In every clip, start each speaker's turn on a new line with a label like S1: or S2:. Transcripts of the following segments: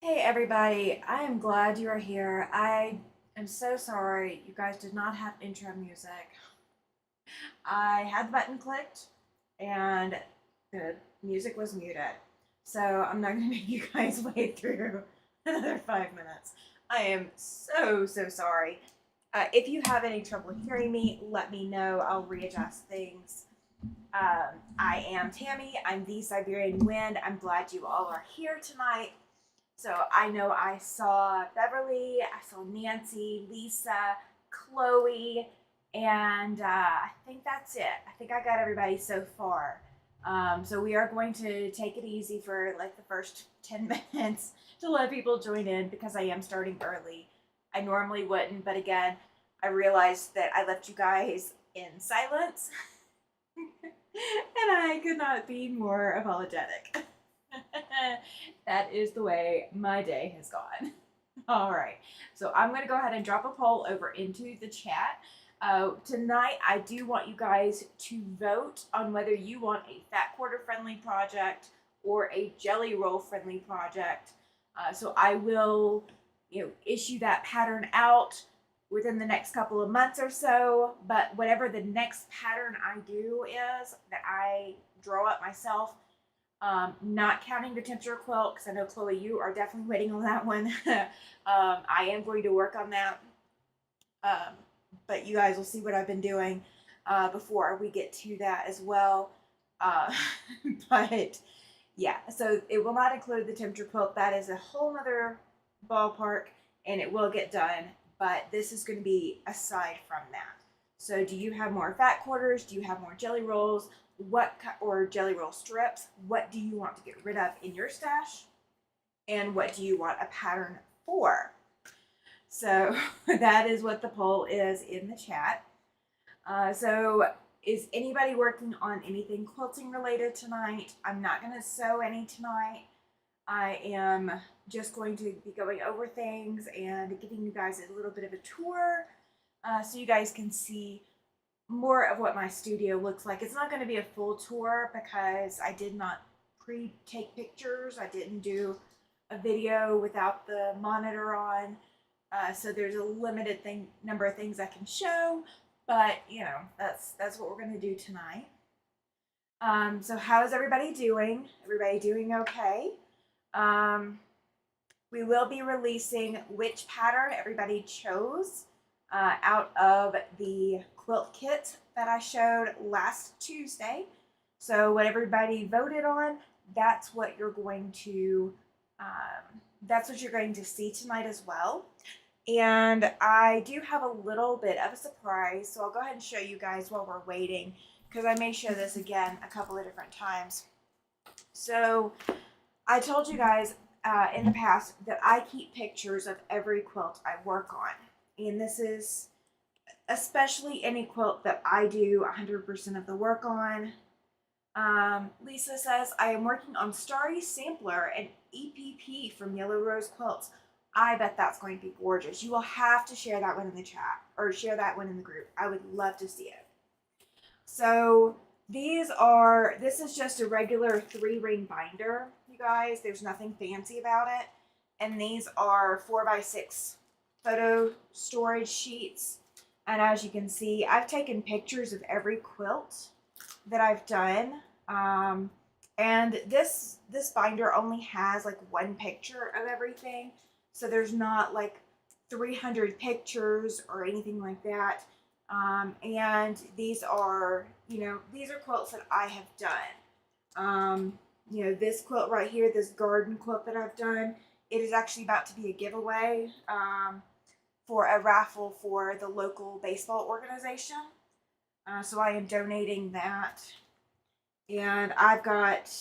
S1: Hey everybody, I am glad you are here. I am so sorry you guys did not have intro music. I had the button clicked and the music was muted. So I'm not going to make you guys wait through another 5 minutes. I am so sorry. If you have any trouble hearing me, let me know. I'll readjust things. I am Tammy. I'm the Siberian Wind. I'm glad you all are here tonight. So I know I saw Beverly, I saw Nancy, Lisa, Chloe, and I think that's it. I think I got everybody so far. So we are going to take it easy for like the first 10 minutes to let people join in because I am starting early. I normally wouldn't, but again, I realized that I left you guys in silence and I could not be more apologetic. That is the way my day has gone. All right, so I'm going to go ahead and drop a poll over into the chat. Tonight, I do want you guys to vote on whether you want a fat quarter friendly project or a jelly roll friendly project. So I will, issue that pattern out within the next couple of months or so. But whatever the next pattern I do is that I draw up myself, not counting the temperature quilt, because I know Chloe, you are definitely waiting on that one. I am going to work on that, but you guys will see what I've been doing before we get to that as well. Uh, but yeah, so it will not include the temperature quilt. That is a whole other ballpark, and it will get done. But this is going to be aside from that. So, do you have more fat quarters? Do you have more jelly rolls? Or jelly roll strips? What do you want to get rid of in your stash? And what do you want a pattern for? So that is what the poll is in the chat. So is anybody working on anything quilting related tonight? I'm not going to sew any tonight. I am just going to be going over things and giving you guys a little bit of a tour so you guys can see more of what my studio looks like. It's not going to be a full tour because I did not pre-take pictures. I didn't do a video without the monitor on. So there's a limited number of things I can show, but that's what we're going to do tonight. So how is everybody doing? Everybody doing okay? We will be releasing which pattern everybody chose out of the quilt kit that I showed last Tuesday. So what everybody voted on, that's what you're going to see tonight as well. And I do have a little bit of a surprise, so I'll go ahead and show you guys while we're waiting, because I may show this again a couple of different times. So I told you guys in the past that I keep pictures of every quilt I work on. And this is especially any quilt that I do 100% of the work on. Lisa says, I am working on Starry Sampler and EPP from Yellow Rose Quilts. I bet that's going to be gorgeous. You will have to share that one in the chat or share that one in the group. I would love to see it. So this is just a regular 3-ring binder, you guys. There's nothing fancy about it. And these are 4x6 photo storage sheets. And as you can see, I've taken pictures of every quilt that I've done. And this binder only has like one picture of everything. So there's not like 300 pictures or anything like that. And these are quilts that I have done. This quilt right here, this garden quilt that I've done, it is actually about to be a giveaway for a raffle for the local baseball organization. So I am donating that. And I've got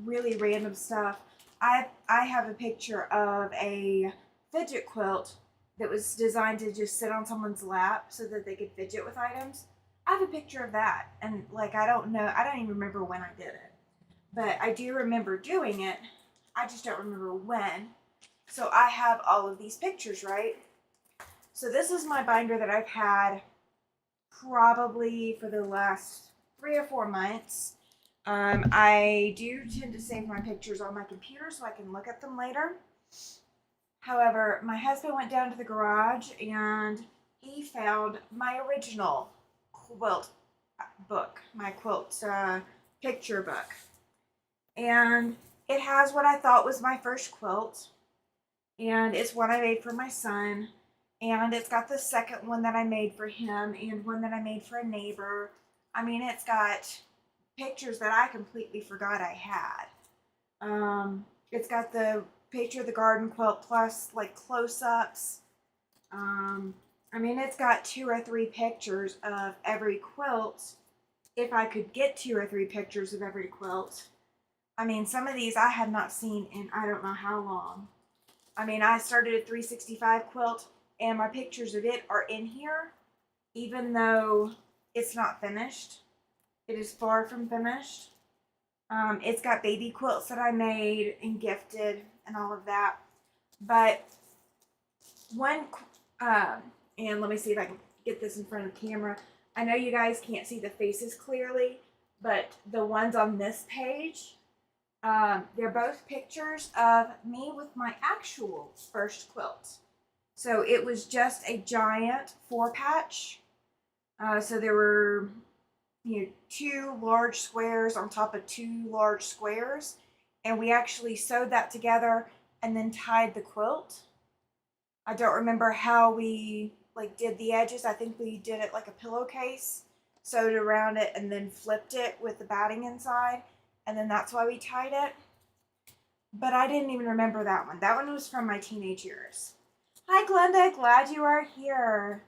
S1: really random stuff. I have a picture of a fidget quilt that was designed to just sit on someone's lap so that they could fidget with items. I have a picture of that, and I don't even remember when I did it, but I do remember doing it. I just don't remember when. So I have all of these pictures, right? So this is my binder that I've had probably for the last 3 or 4 months. I do tend to save my pictures on my computer so I can look at them later. However, my husband went down to the garage and he found my original quilt book, my quilt picture book. And it has what I thought was my first quilt. And it's one I made for my son. And it's got the second one that I made for him and one that I made for a neighbor. I mean, it's got pictures that I completely forgot I had. It's got the picture of the garden quilt plus like close-ups. I mean, it's got 2 or 3 pictures of every quilt. If I could get 2 or 3 pictures of every quilt. I mean, some of these I had not seen in I don't know how long. I mean, I started a 365 quilt and my pictures of it are in here, even though it's not finished. It is far from finished. It's got baby quilts that I made and gifted and all of that. But one, and let me see if I can get this in front of the camera. I know you guys can't see the faces clearly, but the ones on this page, they're both pictures of me with my actual first quilt. So it was just a giant 4-patch. So there were 2 large squares on top of 2 large squares, and we actually sewed that together and then tied the quilt. I don't remember how we did the edges. I think we did it like a pillowcase, sewed around it and then flipped it with the batting inside, and then that's why we tied it. But I didn't even remember that one. That one was from my teenage years. Hi Glenda, glad you are here.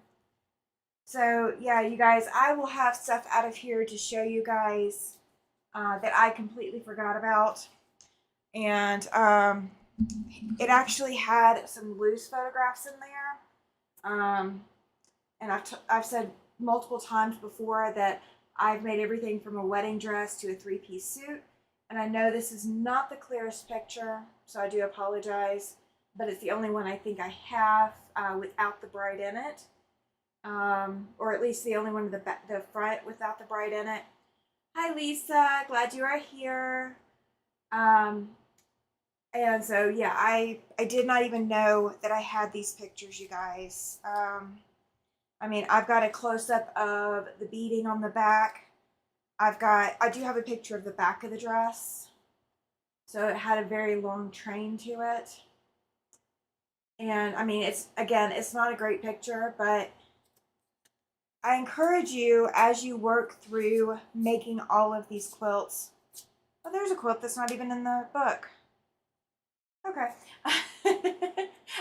S1: So yeah, you guys, I will have stuff out of here to show you guys that I completely forgot about. And it actually had some loose photographs in there. And I've said multiple times before that I've made everything from a wedding dress to a 3-piece suit. And I know this is not the clearest picture, so I do apologize. But it's the only one I think I have without the bride in it. Or at least the only one of the front without the bride in it. Hi Lisa, glad you are here. And so yeah, I did not even know that I had these pictures, you guys. I mean, I've got a close-up of the beading on the back. I do have a picture of the back of the dress. So it had a very long train to it. And I mean, it's not a great picture, but I encourage you as you work through making all of these quilts. Oh, there's a quilt that's not even in the book. Okay.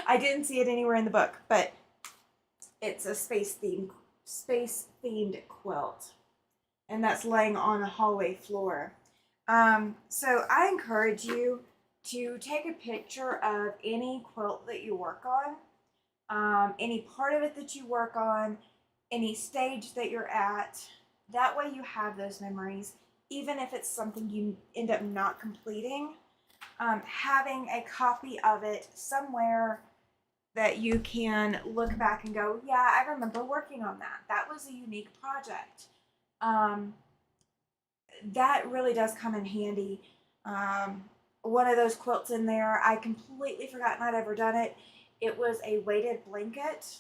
S1: I didn't see it anywhere in the book, but it's a space-themed quilt. And that's laying on a hallway floor. So I encourage you to take a picture of any quilt that you work on, any part of it that you work on, any stage that you're at. That way you have those memories, even if it's something you end up not completing. Having a copy of it somewhere that you can look back and go, yeah, I remember working on that. That was a unique project. That really does come in handy. One of those quilts in there, I completely forgotten I'd ever done it. It was a weighted blanket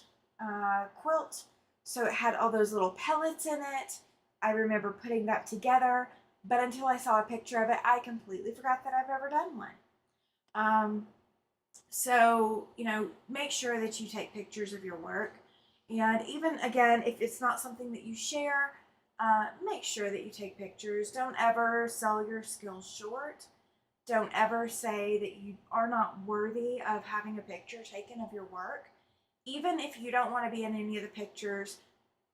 S1: quilt. So it had all those little pellets in it. I remember putting that together, but until I saw a picture of it, I completely forgot that I've ever done one. So, make sure that you take pictures of your work. And even, again, if it's not something that you share, make sure that you take pictures. Don't ever sell your skills short. Don't ever say that you are not worthy of having a picture taken of your work. Even if you don't want to be in any of the pictures,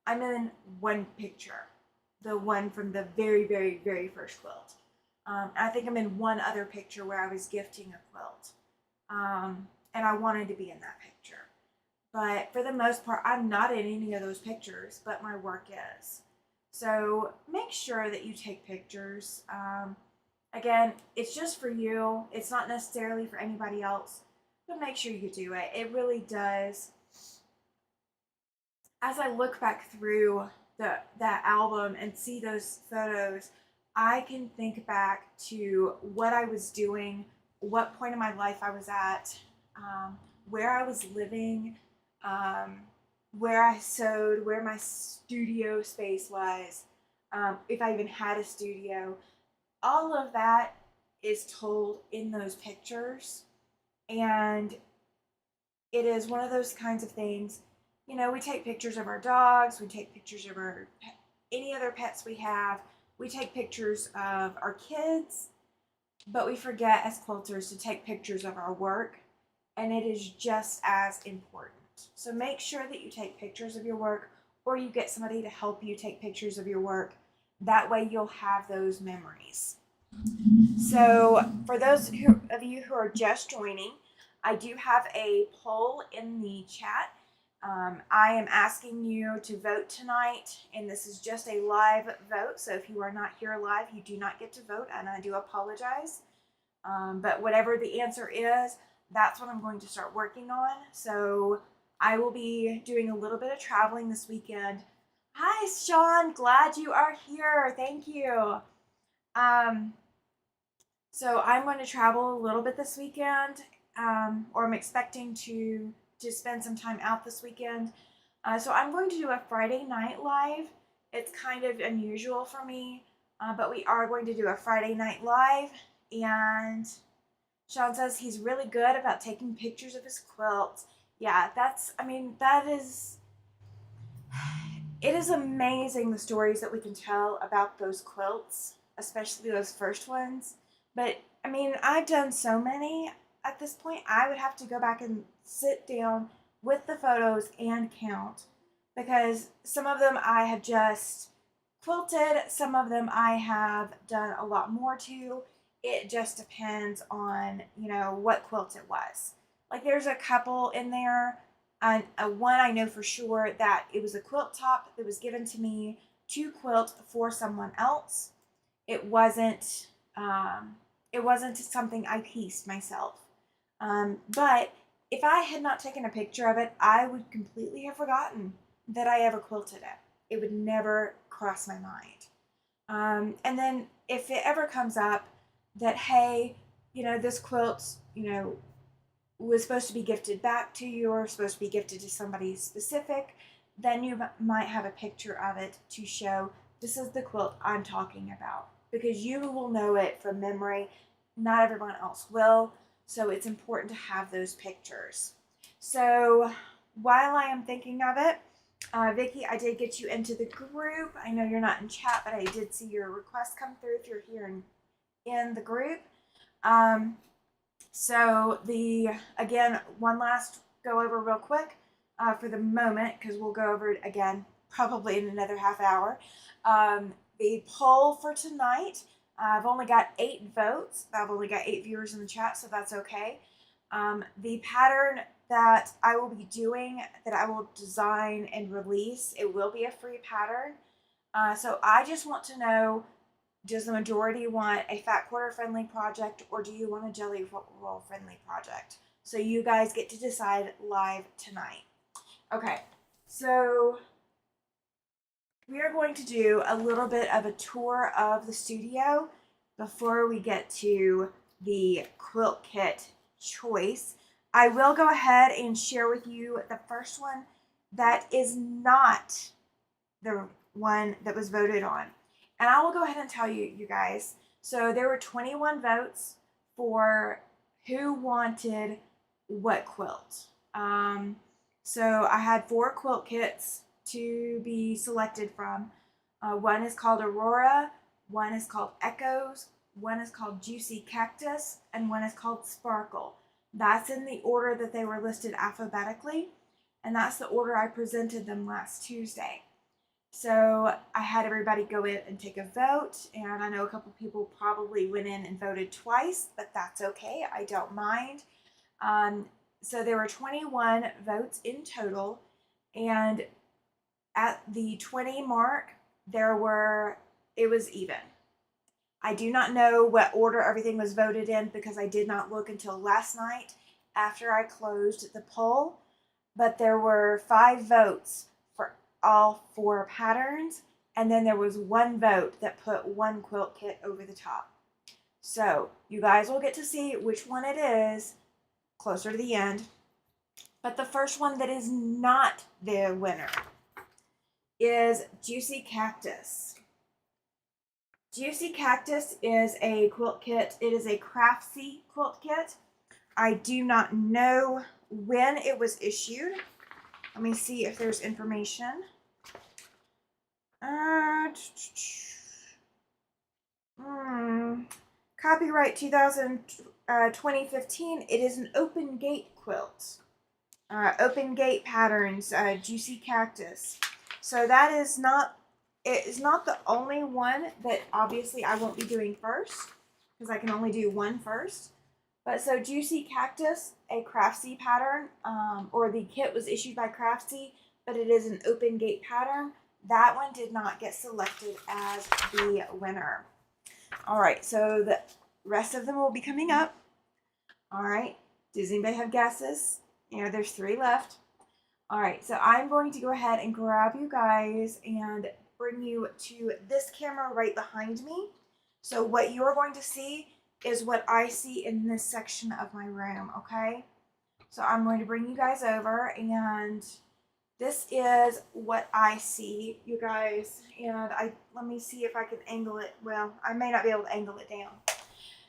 S1: I'm in one picture. The one from the very, very, very first quilt. I think I'm in one other picture where I was gifting a quilt. And I wanted to be in that picture. But for the most part, I'm not in any of those pictures, but my work is. So make sure that you take pictures. Again, it's just for you. It's not necessarily for anybody else, but make sure you do it. It really does. As I look back through that album and see those photos, I can think back to what I was doing, what point in my life I was at, where I was living, um, where I sewed, where my studio space was, if I even had a studio. All of that is told in those pictures. And it is one of those kinds of things. You know, we take pictures of our dogs, we take pictures of our any other pets we have, we take pictures of our kids, but we forget as quilters to take pictures of our work, and it is just as important. So make sure that you take pictures of your work, or you get somebody to help you take pictures of your work. That way you'll have those memories. So for those of you who are just joining, I do have a poll in the chat. I am asking you to vote tonight, and this is just a live vote. So if you are not here live, you do not get to vote, and I do apologize. But whatever the answer is, that's what I'm going to start working on. So I will be doing a little bit of traveling this weekend. Hi, Sean. Glad you are here. Thank you. So I'm going to travel a little bit this weekend, or I'm expecting to spend some time out this weekend. So I'm going to do a Friday night live. It's kind of unusual for me, but we are going to do a Friday night live. And Sean says he's really good about taking pictures of his quilts. Yeah, it is amazing the stories that we can tell about those quilts, especially those first ones. But I mean, I've done so many at this point, I would have to go back and sit down with the photos and count, because some of them I have just quilted, some of them I have done a lot more to. It just depends on, what quilt it was. Like there's a couple in there. One I know for sure that it was a quilt top that was given to me to quilt for someone else. It wasn't. It wasn't something I pieced myself. But if I had not taken a picture of it, I would completely have forgotten that I ever quilted it. It would never cross my mind. And then if it ever comes up that, hey, this quilt, was supposed to be gifted back to you or supposed to be gifted to somebody specific, then you might have a picture of it to show this is the quilt I'm talking about, because you will know it from memory. Not everyone else will. So it's important to have those pictures. So while I am thinking of it, Vicki, I did get you into the group. I know you're not in chat, but I did see your request come through if you're here in the group. So again, one last go over real quick for the moment, because we'll go over it again probably in another half hour. The poll for tonight, I've only got 8 votes. I've only got 8 viewers in the chat, so that's okay. The pattern that I will be doing, that I will design and release, it will be a free pattern. So I just want to know, does the majority want a fat quarter friendly project, or do you want a jelly roll friendly project? So you guys get to decide live tonight. Okay, so we are going to do a little bit of a tour of the studio before we get to the quilt kit choice. I will go ahead and share with you the first one that is not the one that was voted on. And I will go ahead and tell you guys. So there were 21 votes for who wanted what quilt. So I had 4 quilt kits to be selected from. One is called Aurora, one is called Echoes, one is called Juicy Cactus, and one is called Sparkle. That's in the order that they were listed alphabetically, and that's the order I presented them last Tuesday. So I had everybody go in and take a vote, and I know a couple people probably went in and voted twice, but that's okay. I don't mind. So there were 21 votes in total, and at the 20 mark, it was even. I do not know what order everything was voted in, because I did not look until last night after I closed the poll, but there were 5 votes for all 4 patterns, and then there was one vote that put one quilt kit over the top. So you guys will get to see which one it is closer to the end. But the first one that is not the winner is Juicy Cactus. Juicy Cactus is a quilt kit. It is a Craftsy quilt kit. I do not know when it was issued. Let me see if there's information. Copyright 2015. It is an open gate quilt. Open gate patterns, Juicy Cactus. So that is not, it is not the only one that obviously I won't be doing first, because I can only do one first. But so Juicy Cactus, a Craftsy pattern, or the kit was issued by Craftsy, but it is an open gate pattern. That one did not get selected as the winner. All right, so the rest of them will be coming up. All right, does anybody have guesses? You know, there's 3 left. All right, so I'm going to go ahead and grab you guys and bring you to this camera right behind me. So what you're going to see is what I see in this section of my room, okay? So I'm going to bring you guys over, and this is what I see, you guys. And let me see if I can angle it. Well, I may not be able to angle it down.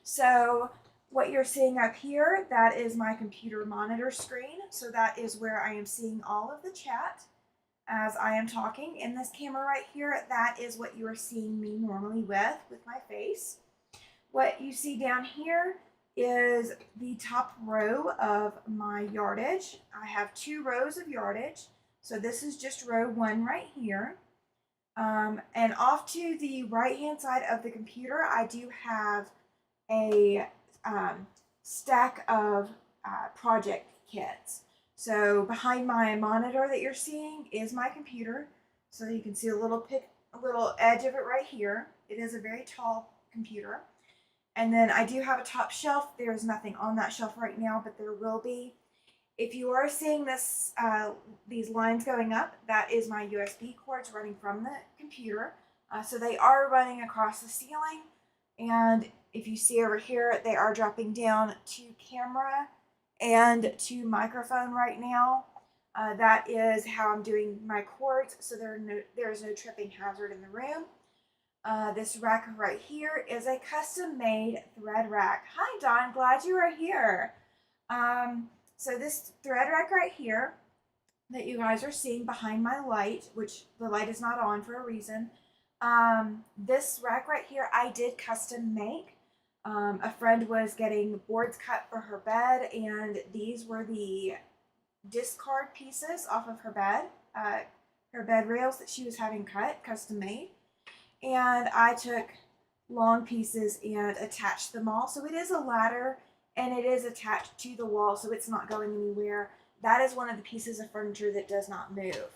S1: So what you're seeing up here, that is my computer monitor screen. So that is where I am seeing all of the chat as I am talking. In this camera right here, that is what you are seeing me normally with my face. What you see down here is the top row of my yardage. I have 2 rows of yardage. So this is just row 1 right here. And off to the right hand side of the computer, I do have a stack of project kits. So behind my monitor that you're seeing is my computer. So you can see a little edge of it right here. It is a very tall computer. And then I do have a top shelf. There's nothing on that shelf right now, but there will be. If you are seeing this, these lines going up, that is my USB cords running from the computer. So they are running across the ceiling. And if you see over here, they are dropping down to camera and to microphone right now. That is how I'm doing my cords, so there is no tripping hazard in the room. This rack right here is a custom-made thread rack. Hi, Dawn. Glad you are here. So this thread rack right here that you guys are seeing behind my light, which the light is not on for a reason. This rack right here, I did custom make. A friend was getting boards cut for her bed, and these were the discard pieces off of her bed rails that she was having cut, custom made. And I took long pieces and attached them all. So it is a ladder, and it is attached to the wall, so it's not going anywhere. That is one of the pieces of furniture that does not move.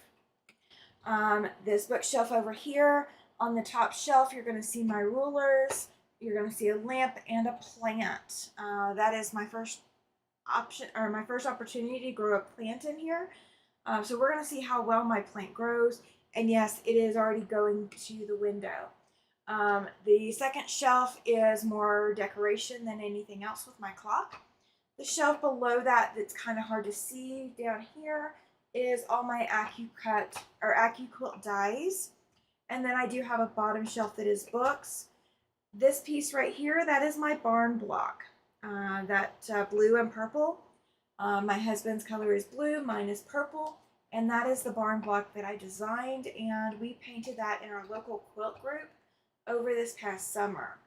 S1: This bookshelf over here, on the top shelf, you're going to see my rulers. You're going to see a lamp and a plant. That is my first option, or my first opportunity to grow a plant in here. So we're going to see how well my plant grows. And yes, it is already going to the window. The second shelf is more decoration than anything else with my clock. The shelf below that, that's kind of hard to see down here, is all my AccuQuilt dies. And then I do have a bottom shelf that is books. This piece right here, that is my barn block. Blue and purple. My husband's color is blue, mine is purple. And that is the barn block that I designed, and we painted that in our local quilt group over this past summer.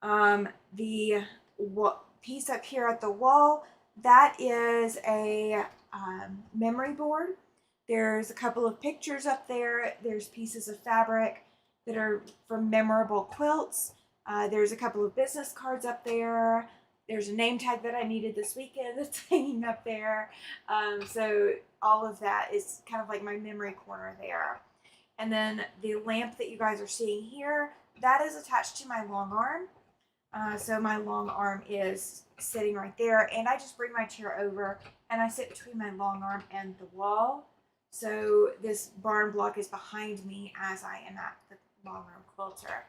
S1: The piece up here at the wall, that is a memory board. There's a couple of pictures up there. There's pieces of fabric that are from memorable quilts. There's a couple of business cards up there. There's a name tag that I needed this weekend that's hanging up there. So all of that is kind of like my memory corner there. And then the lamp that you guys are seeing here, that is attached to my long arm. So my long arm is sitting right there, and I just bring my chair over and I sit between my long arm and the wall. So this barn block is behind me as I am at the long room quilter.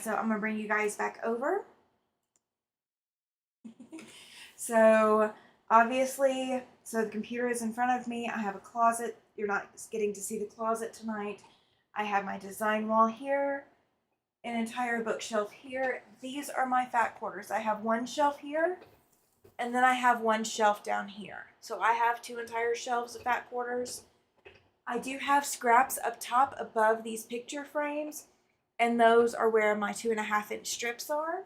S1: So I'm gonna bring you guys back over. So obviously, so the computer is in front of me. I have a closet. You're not getting to see the closet tonight. I have my design wall here, an entire bookshelf here. These are my fat quarters. I have one shelf here, and then I have one shelf down here. So I have 2 entire shelves of fat quarters. I do have scraps up top above these picture frames, and those are where my 2.5-inch strips are.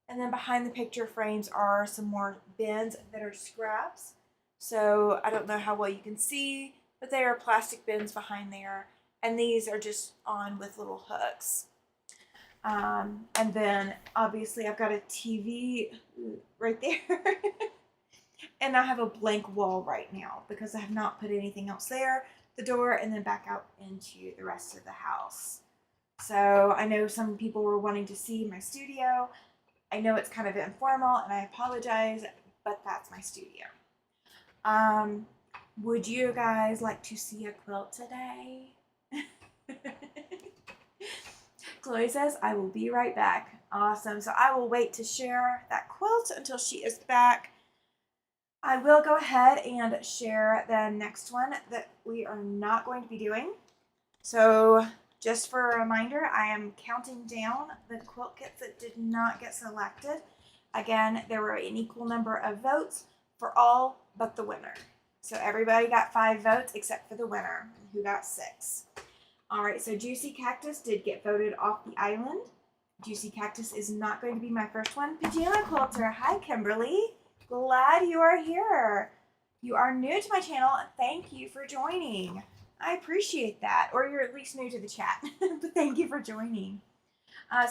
S1: And then behind the picture frames are some more bins that are scraps. So I don't know how well you can see, but they are plastic bins behind there. And these are just on with little hooks. And then obviously I've got a TV right there. And I have a blank wall right now because I have not put anything else there. The door and then back out into the rest of the house. So I know some people were wanting to see my studio. I know it's kind of informal and I apologize, but that's my studio. Would you guys like to see a quilt today? Chloe says, I will be right back. Awesome. So I will wait to share that quilt until she is back. I will go ahead and share the next one that we are not going to be doing. So just for a reminder, I am counting down the quilt kits that did not get selected. Again, there were an equal number of votes for all but the winner. So everybody got 5 votes except for the winner, who got 6. All right, so Juicy Cactus did get voted off the island. Juicy Cactus is not going to be my first one. Pajama Quilter, hi Kimberly. Glad you are here. You are new to my channel, and thank you for joining. I appreciate that, or you're at least new to the chat, but thank you for joining.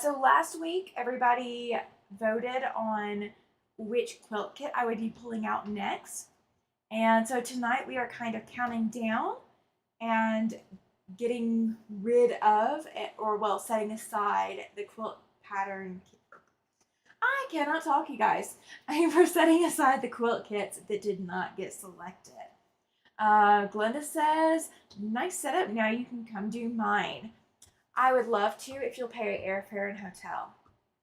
S1: So last week, everybody voted on which quilt kit I would be pulling out next. And so tonight we are kind of counting down and getting rid of, or well, setting aside the quilt pattern. I cannot talk, you guys. We're setting aside the quilt kits that did not get selected. Glenda says, nice setup. Now you can come do mine. I would love to if you'll pay airfare and hotel,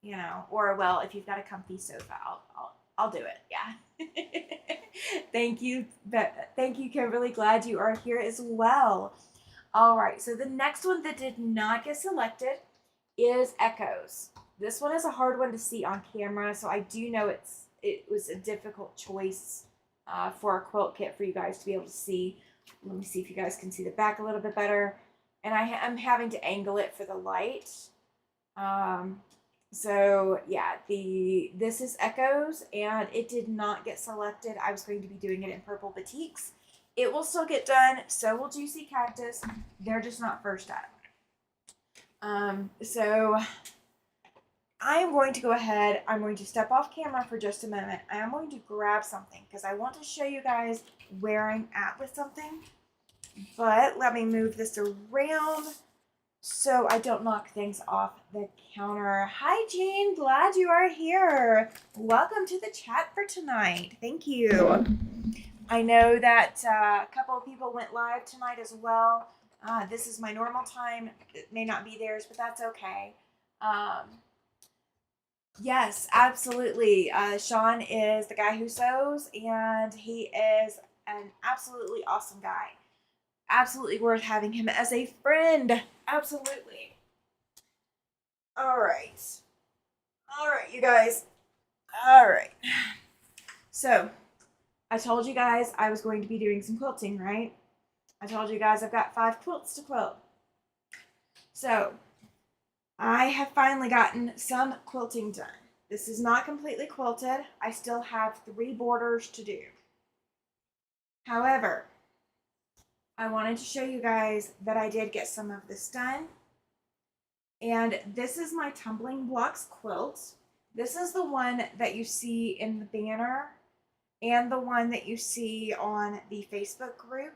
S1: you know, or well, if you've got a comfy sofa, I'll do it. Yeah. Thank you, Kimberly. Glad you are here as well. All right. So the next one that did not get selected is Echoes. This one is a hard one to see on camera, so I do know it was a difficult choice for a quilt kit for you guys to be able to see. Let me see if you guys can see the back a little bit better. And I'm having to angle it for the light. So yeah, this is Echoes, and it did not get selected. I was going to be doing it in Purple Batiks. It will still get done. So will Juicy Cactus. They're just not first up. So I am going to go ahead. I'm going to step off camera for just a moment. I am going to grab something because I want to show you guys where I'm at with something. But let me move this around so I don't knock things off the counter. Hi, Jean. Glad you are here. Welcome to the chat for tonight. Thank you. I know that a couple of people went live tonight as well. This is my normal time. It may not be theirs, but that's okay. Yes, absolutely. Sean is the guy who sews, and he is an absolutely awesome guy. Absolutely worth having him as a friend. Absolutely. All right. All right, you guys. All right. So, I told you guys I was going to be doing some quilting, right? I told you guys I've got 5 quilts to quilt. So, I have finally gotten some quilting done. This is not completely quilted. I still have 3 borders to do. However, I wanted to show you guys that I did get some of this done. And this is my Tumbling Blocks quilt. This is the one that you see in the banner and the one that you see on the Facebook group.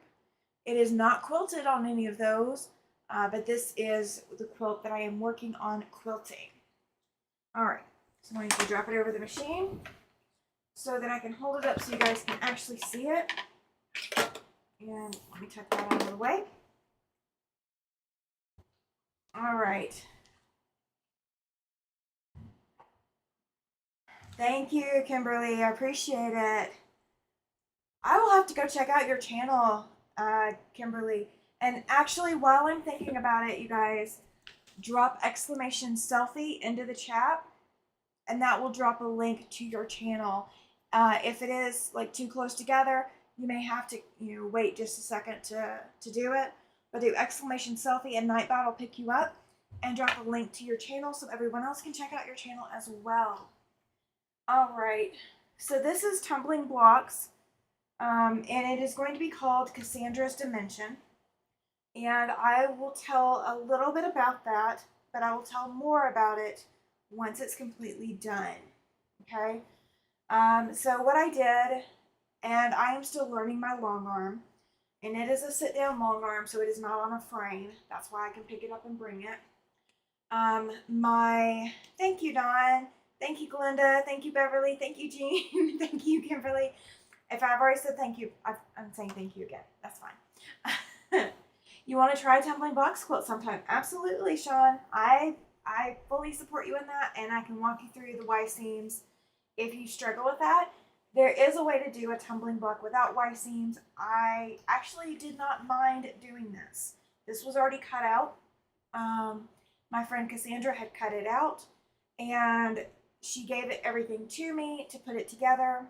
S1: It is not quilted on any of those, but this is the quilt that I am working on quilting. All right, so I'm going to drop it over the machine so that I can hold it up so you guys can actually see it. And let me tuck that out of the way. All right. Thank you, Kimberly. I appreciate it. I will have to go check out your channel, Kimberly. And actually, while I'm thinking about it, you guys, drop exclamation selfie into the chat, and that will drop a link to your channel. If it is like too close together, you may have to wait just a second to do it. But do exclamation selfie, and Nightbot will pick you up and drop a link to your channel so everyone else can check out your channel as well. All right, so this is Tumbling Blocks, and it is going to be called Cassandra's Dimension. And I will tell a little bit about that, but I will tell more about it once it's completely done. Okay? So what I did, and I am still learning my long arm, and it is a sit-down long arm, so it is not on a frame. That's why I can pick it up and bring it. Thank you, Dawn. Thank you, Glenda. Thank you, Beverly. Thank you, Jean. Thank you, Kimberly. If I've already said thank you, I'm saying thank you again. That's fine. You want to try a tumbling box quilt sometime? Absolutely, Sean. I fully support you in that, and I can walk you through the Y seams if you struggle with that. There is a way to do a tumbling block without Y seams. I actually did not mind doing this. This was already cut out. My friend Cassandra had cut it out, and she gave it everything to me to put it together.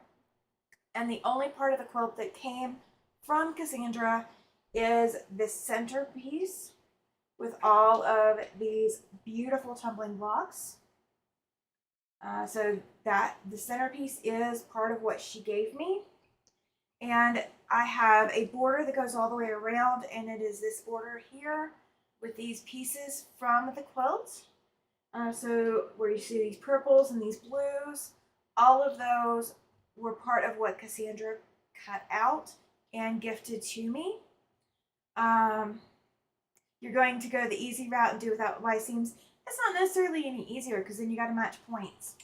S1: And the only part of the quilt that came from Cassandra is the centerpiece with all of these beautiful tumbling blocks. So that the centerpiece is part of what she gave me. And I have a border that goes all the way around, and it is this border here with these pieces from the quilt. So where you see these purples and these blues, all of those were part of what Cassandra cut out and gifted to me. You're going to go the easy route and do without Y seams. It's not necessarily any easier because then you got to match points.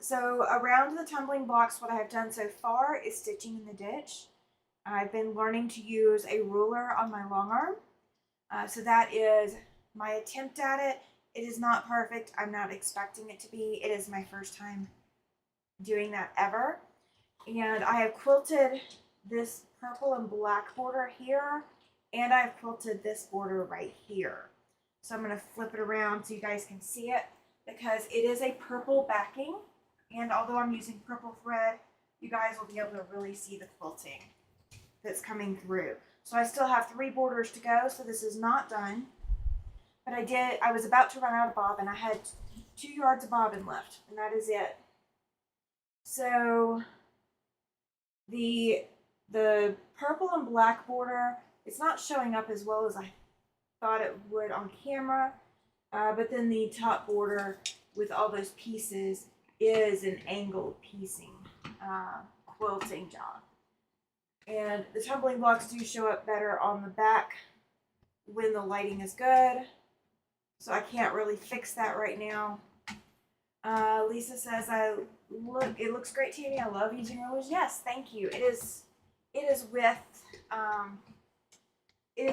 S1: So around the tumbling blocks, what I have done so far is stitching in the ditch. I've been learning to use a ruler on my long arm. So that is my attempt at it. It is not perfect. I'm not expecting it to be. It is my first time doing that ever. And I have quilted this purple and black border here, and I've quilted this border right here. So I'm going to flip it around so you guys can see it, because it is a purple backing, and although I'm using purple thread, you guys will be able to really see the quilting that's coming through. So I still have 3 borders to go, so this is not done. But I was about to run out of bobbin. I had 2 yards of bobbin left, and that is it. So the purple and black border, it's not showing up as well as I thought it would on camera, but then the top border with all those pieces is an angled piecing quilting job. And the tumbling blocks do show up better on the back when the lighting is good, so I can't really fix that right now. Lisa says, it looks great, Tammy. I love using rulers. Yes, thank you. It is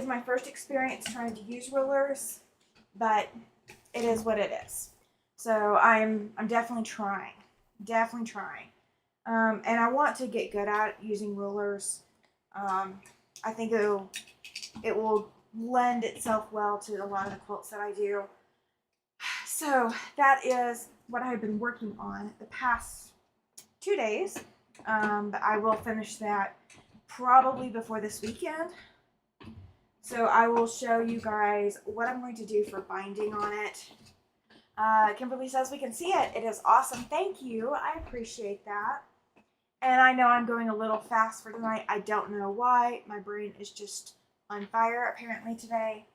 S1: my first experience trying to use rulers, but it is what it is. So I'm definitely trying, and I want to get good at using rulers. I think it will lend itself well to a lot of the quilts that I do. So that is what I've been working on the past 2 days. But I will finish that probably before this weekend. So I will show you guys what I'm going to do for binding on it. Kimberly says we can see it. It is awesome. Thank you. I appreciate that. And I know I'm going a little fast for tonight. I don't know why. My brain is just on fire apparently today.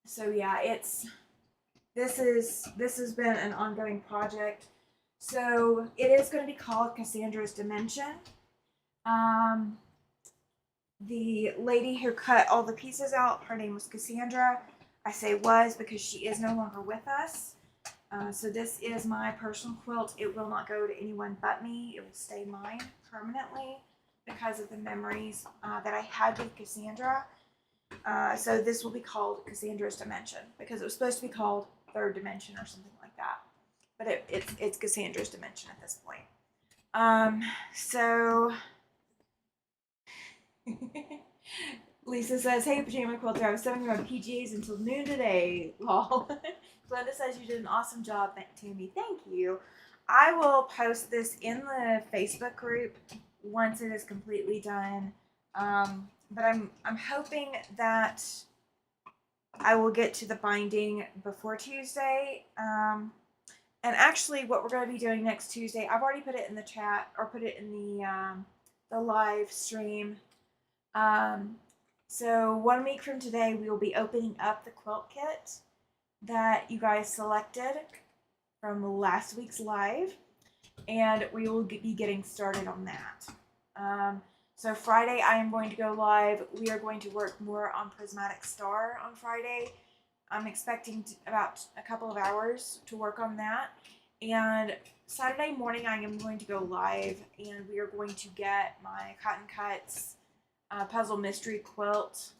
S1: So yeah, this has been an ongoing project. So it is going to be called Cassandra's Dimension. The lady who cut all the pieces out, her name was Cassandra. I say was because she is no longer with us. So this is my personal quilt. It will not go to anyone but me. It will stay mine permanently. because of the memories that I had with Cassandra. So this will be called Cassandra's Dimension because it was supposed to be called Third Dimension or something like that. But it's Cassandra's Dimension at this point. So Lisa says, "Hey, Pajama Quilter, I was sewing around PJs until noon today. Lol." Glenda says you did an awesome job, Tammy. Thank you. I will post this in the Facebook group once it is completely done. But I'm hoping that I will get to the binding before Tuesday. And actually, what we're going to be doing next Tuesday, I've already put it in the chat or put it in the live stream. So 1 week from today, we will be opening up the quilt kit that you guys selected from last week's live, and we will be getting started on that. So Friday, I am going to go live. We are going to work more on Prismatic Star on Friday. I'm expecting about a couple of hours to work on that. And Saturday morning, I am going to go live, and we are going to get my Cotton Cuts Puzzle Mystery Quilt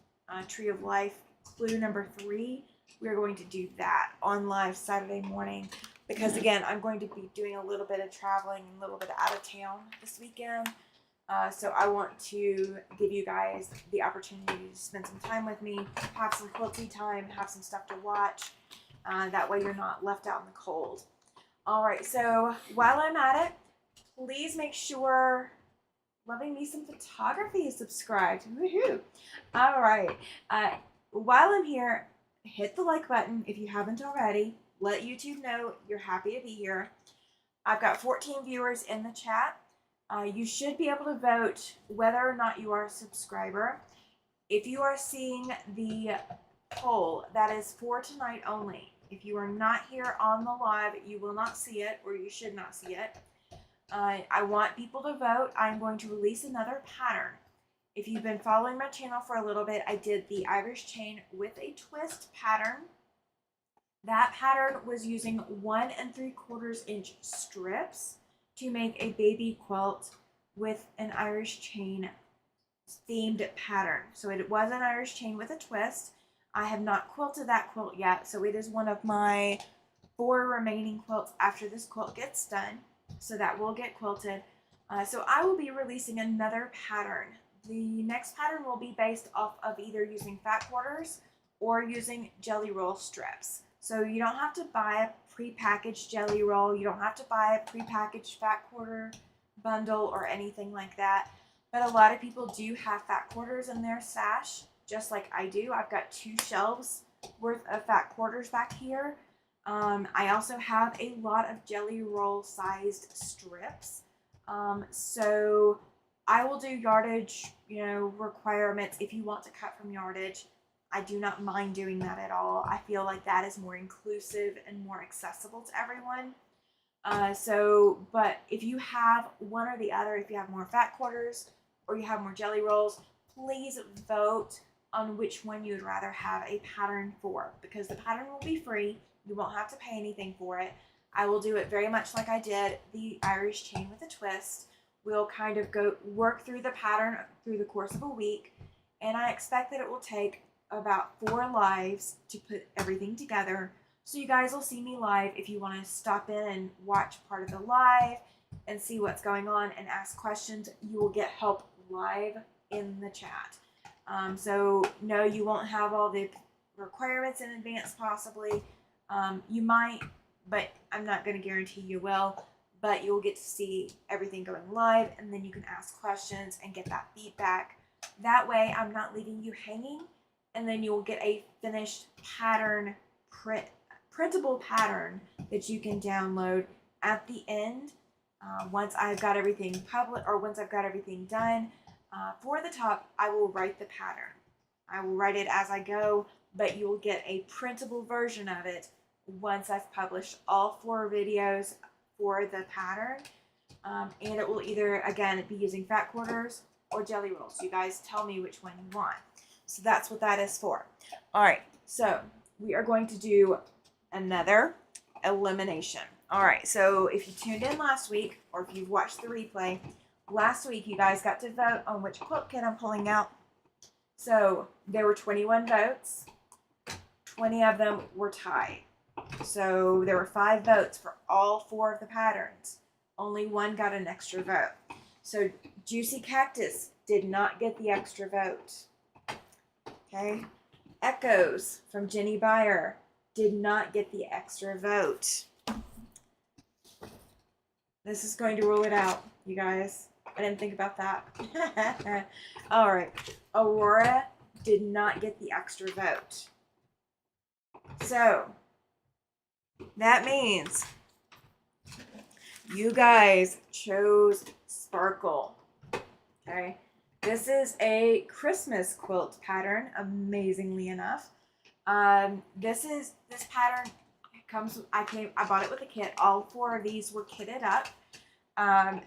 S1: Tree of Life clue number 3. We are going to do that on live Saturday morning because, again, I'm going to be doing a little bit of traveling and a little bit out of town this weekend. So I want to give you guys the opportunity to spend some time with me, have some quilty time, have some stuff to watch. That way you're not left out in the cold. All right, so while I'm at it, please make sure Loving Me Some Photography is subscribed. Woohoo! All right. While I'm here, hit the like button if you haven't already. Let YouTube know you're happy to be here. I've got 14 viewers in the chat. You should be able to vote whether or not you are a subscriber. If you are seeing the poll, that is for tonight only. If you are not here on the live, you will not see it, or you should not see it. I want people to vote. I'm going to release another pattern. If you've been following my channel for a little bit, I did the Irish chain with a twist pattern. That pattern was using 1 3/4 inch strips to make a baby quilt with an Irish chain themed pattern. So it was an Irish chain with a twist. I have not quilted that quilt yet, so it is one of my 4 remaining quilts after this quilt gets done. So that will get quilted. So I will be releasing another pattern. The next pattern will be based off of either using fat quarters or using jelly roll strips. So you don't have to buy a prepackaged jelly roll. You don't have to buy a prepackaged fat quarter bundle or anything like that. But a lot of people do have fat quarters in their stash, just like I do. I've got 2 shelves worth of fat quarters back here. I also have a lot of jelly roll sized strips. So I will do yardage, requirements if you want to cut from yardage. I do not mind doing that at all. I feel like that is more inclusive and more accessible to everyone. But if you have one or the other, if you have more fat quarters or you have more jelly rolls, please vote on which one you'd rather have a pattern for, because the pattern will be free. You won't have to pay anything for it. I will do it very much like I did the Irish chain with a twist. We'll kind of work through the pattern through the course of a week, and I expect that it will take about 4 lives to put everything together. So you guys will see me live if you want to stop in and watch part of the live and see what's going on and ask questions. You will get help live in the chat. So no, you won't have all the requirements in advance possibly. You might, but I'm not going to guarantee you will. But you'll get to see everything going live, and then you can ask questions and get that feedback. That way I'm not leaving you hanging, and then you'll get a finished pattern, printable pattern that you can download at the end. Once I've got everything published, or once I've got everything done, for the top, I will write the pattern. I will write it as I go, but you will get a printable version of it once I've published all 4 videos for the pattern. And it will either, again, be using fat quarters or jelly rolls. You guys tell me which one you want. So that's what that is for. All right, so we are going to do another elimination. All right, so if you tuned in last week or if you've watched the replay, last week you guys got to vote on which quilt kit I'm pulling out. So there were 21 votes. 20 of them were tied. So there were 5 votes for all 4 of the patterns. Only 1 got an extra vote. So Juicy Cactus did not get the extra vote. Okay. Echoes from Jenny Beyer did not get the extra vote. This is going to rule it out, you guys. I didn't think about that. All right. Aurora did not get the extra vote. So that means you guys chose Sparkle. Okay. This is a Christmas quilt pattern, amazingly enough. This pattern comes, I bought it with a kit. All 4 of these were kitted up.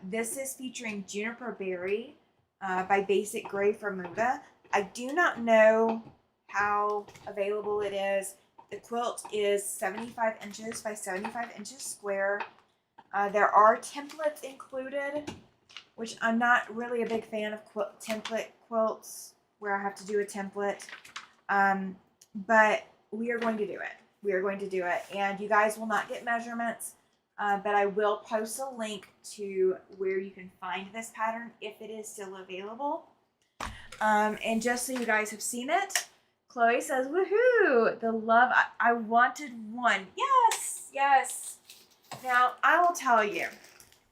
S1: This is featuring Juniper Berry by Basic Gray from Muda. I do not know how available it is. The quilt is 75 inches by 75 inches square. There are templates included, which I'm not really a big fan of template quilts where I have to do a template. But we are going to do it. We are going to do it. And you guys will not get measurements, but I will post a link to where you can find this pattern if it is still available. And just so you guys have seen it, Chloe says, woohoo, the love, I wanted one. Yes, yes. Now, I will tell you,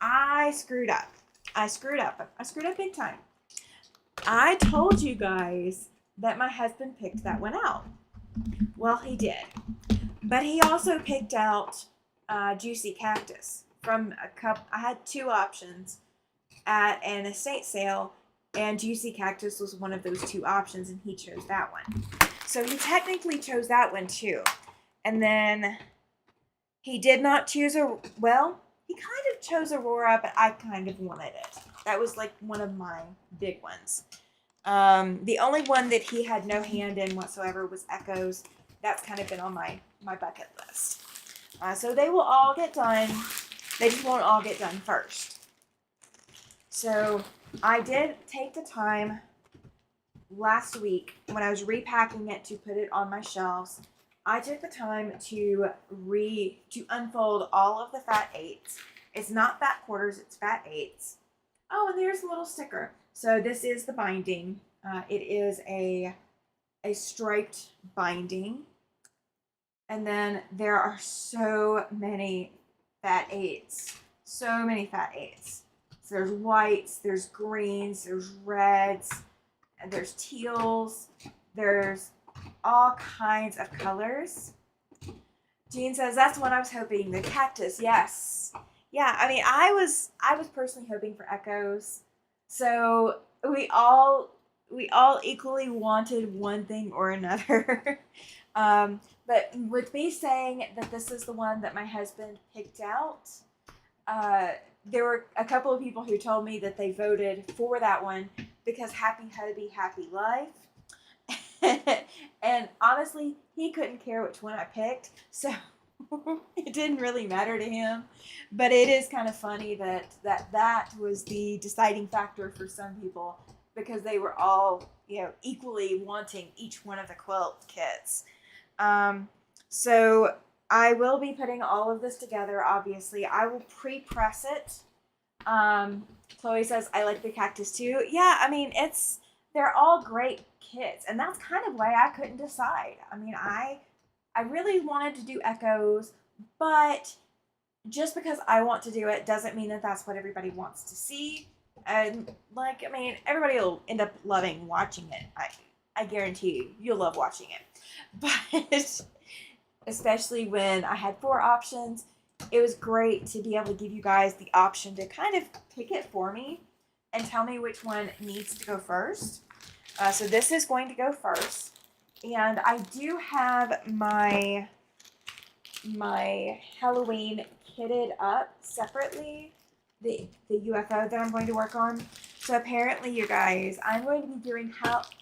S1: I screwed up. I screwed up big time. I told you guys that my husband picked that one out. Well, he did. But he also picked out Juicy Cactus from a cup. I had 2 options at an estate sale, and Juicy Cactus was one of those 2 options, and he chose that one. So he technically chose that one too. And then he did not choose well, he kind of chose Aurora, but I kind of wanted it. That was like one of my big ones. The only one that he had no hand in whatsoever was Echoes. That's kind of been on my bucket list. So they will all get done. They just won't all get done first. So I did take the time last week when I was repacking it to put it on my shelves. I took the time to unfold all of the fat 8s. It's not fat quarters, it's fat 8s. Oh, and there's a little sticker. So this is the binding. It is a striped binding. And then there are so many fat 8s. So many fat 8s. So there's whites, there's greens, there's reds, and there's teals. There's all kinds of colors. Jean says, that's what I was hoping. The cactus, yes. Yeah, I mean, I was personally hoping for Echoes. So we all equally wanted one thing or another. But with me saying that this is the one that my husband picked out, there were a couple of people who told me that they voted for that one because Happy Hubby, Happy Life. And honestly, he couldn't care which one I picked, so it didn't really matter to him. But it is kind of funny that was the deciding factor for some people because they were all, equally wanting each one of the quilt kits. So I will be putting all of this together, obviously. I will pre-press it. Chloe says, I like the cactus too. Yeah, I mean, they're all great kits, and that's kind of why I couldn't decide. I mean, I really wanted to do Echoes, but just because I want to do it doesn't mean that that's what everybody wants to see. And everybody will end up loving watching it. I guarantee you'll love watching it. But especially when I had 4 options, it was great to be able to give you guys the option to kind of pick it for me and tell me which one needs to go first. So this is going to go first. And I do have my Halloween kitted up separately, the UFO that I'm going to work on. So apparently, you guys, I'm going to be doing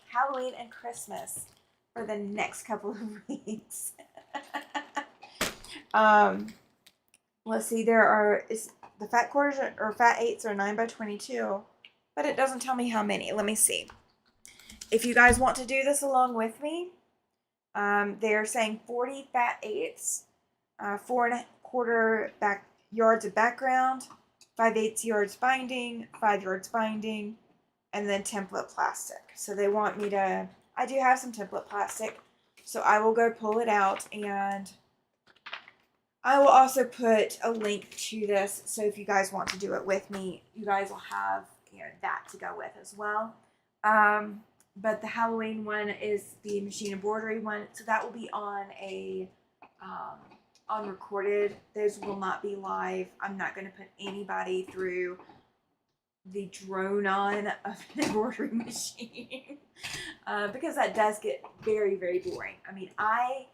S1: Halloween and Christmas for the next couple of weeks. Let's see, the fat quarters or fat 8s are 9 by 22. but it doesn't tell me how many. Let me see. If you guys want to do this along with me, they're saying 40 fat eighths, 4¼ yards of background, 5/8 yards binding, 5 yards binding, and then template plastic. So they want me to, I do have some template plastic, so I will go pull it out, and I will also put a link to this, so if you guys want to do it with me, you guys will have, you know, that to go with as well. But the Halloween one is the machine embroidery one, so that will be on a on recorded. Those will not be live. I'm not going to put anybody through the drone on of an embroidery machine because that does get very, very boring. I mean, I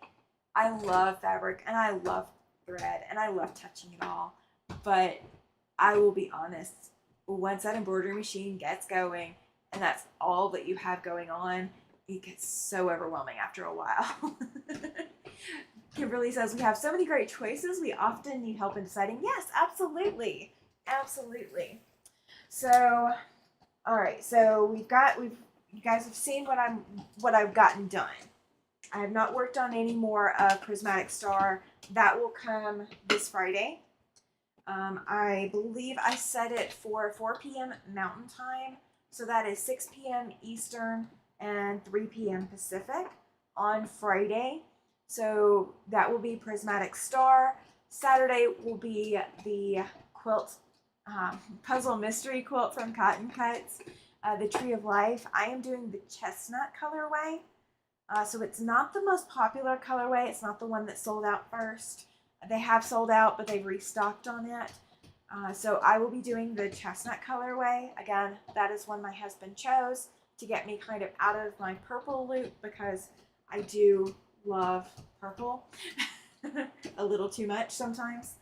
S1: love fabric and I love thread and I love touching it all, but I will be honest, once that embroidery machine gets going and that's all that you have going on, it gets so overwhelming after a while. Kimberly says, we have so many great choices. We often need help in deciding. Yes, absolutely. Absolutely. So, all right. So you guys have seen what I've gotten done. I have not worked on any more of Prismatic Star. That will come this Friday. I believe I set it for 4 p.m. Mountain Time. So that is 6 p.m. Eastern and 3 p.m. Pacific on Friday. So that will be Prismatic Star. Saturday will be the quilt, puzzle mystery quilt from Cotton Cuts, the Tree of Life. I am doing the chestnut colorway. So it's not the most popular colorway. It's not the one that sold out first. They have sold out, but they've restocked on it. So I will be doing the chestnut colorway. Again, that is one my husband chose to get me kind of out of my purple loop because I do love purple a little too much sometimes.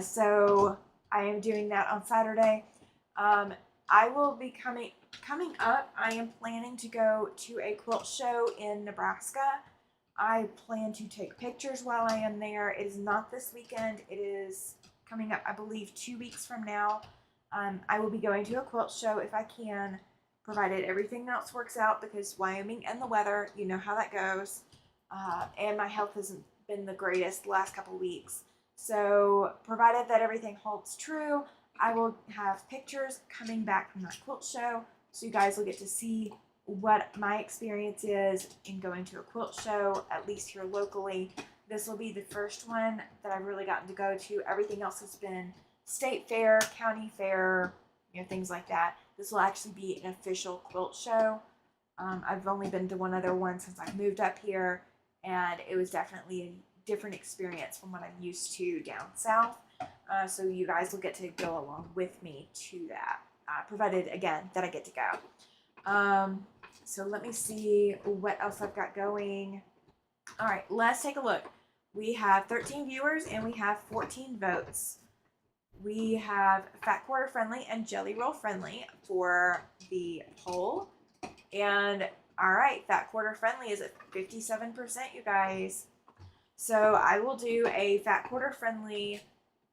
S1: So I am doing that on Saturday. I will be coming up. I am planning to go to a quilt show in Nebraska. I plan to take pictures while I am there. It is not this weekend. It is coming up, I believe, 2 weeks from now. I will be going to a quilt show if I can, provided everything else works out, because Wyoming and the weather, you know how that goes. And my health hasn't been the greatest the last couple weeks. So provided that everything holds true, I will have pictures coming back from that quilt show, so you guys will get to see what my experience is in going to a quilt show, at least here locally. This will be the first one that I've really gotten to go to. Everything else has been state fair, county fair, you know, things like that. This will actually be an official quilt show. I've only been to one other one since I've moved up here, and it was definitely a different experience from what I'm used to down south. So you guys will get to go along with me to that, provided, again, that I get to go. So let me see what else I've got going. All right, let's take a look. We have 13 viewers and we have 14 votes. We have fat quarter friendly and jelly roll friendly for the poll. And all right, fat quarter friendly is at 57%, you guys. So I will do a fat quarter friendly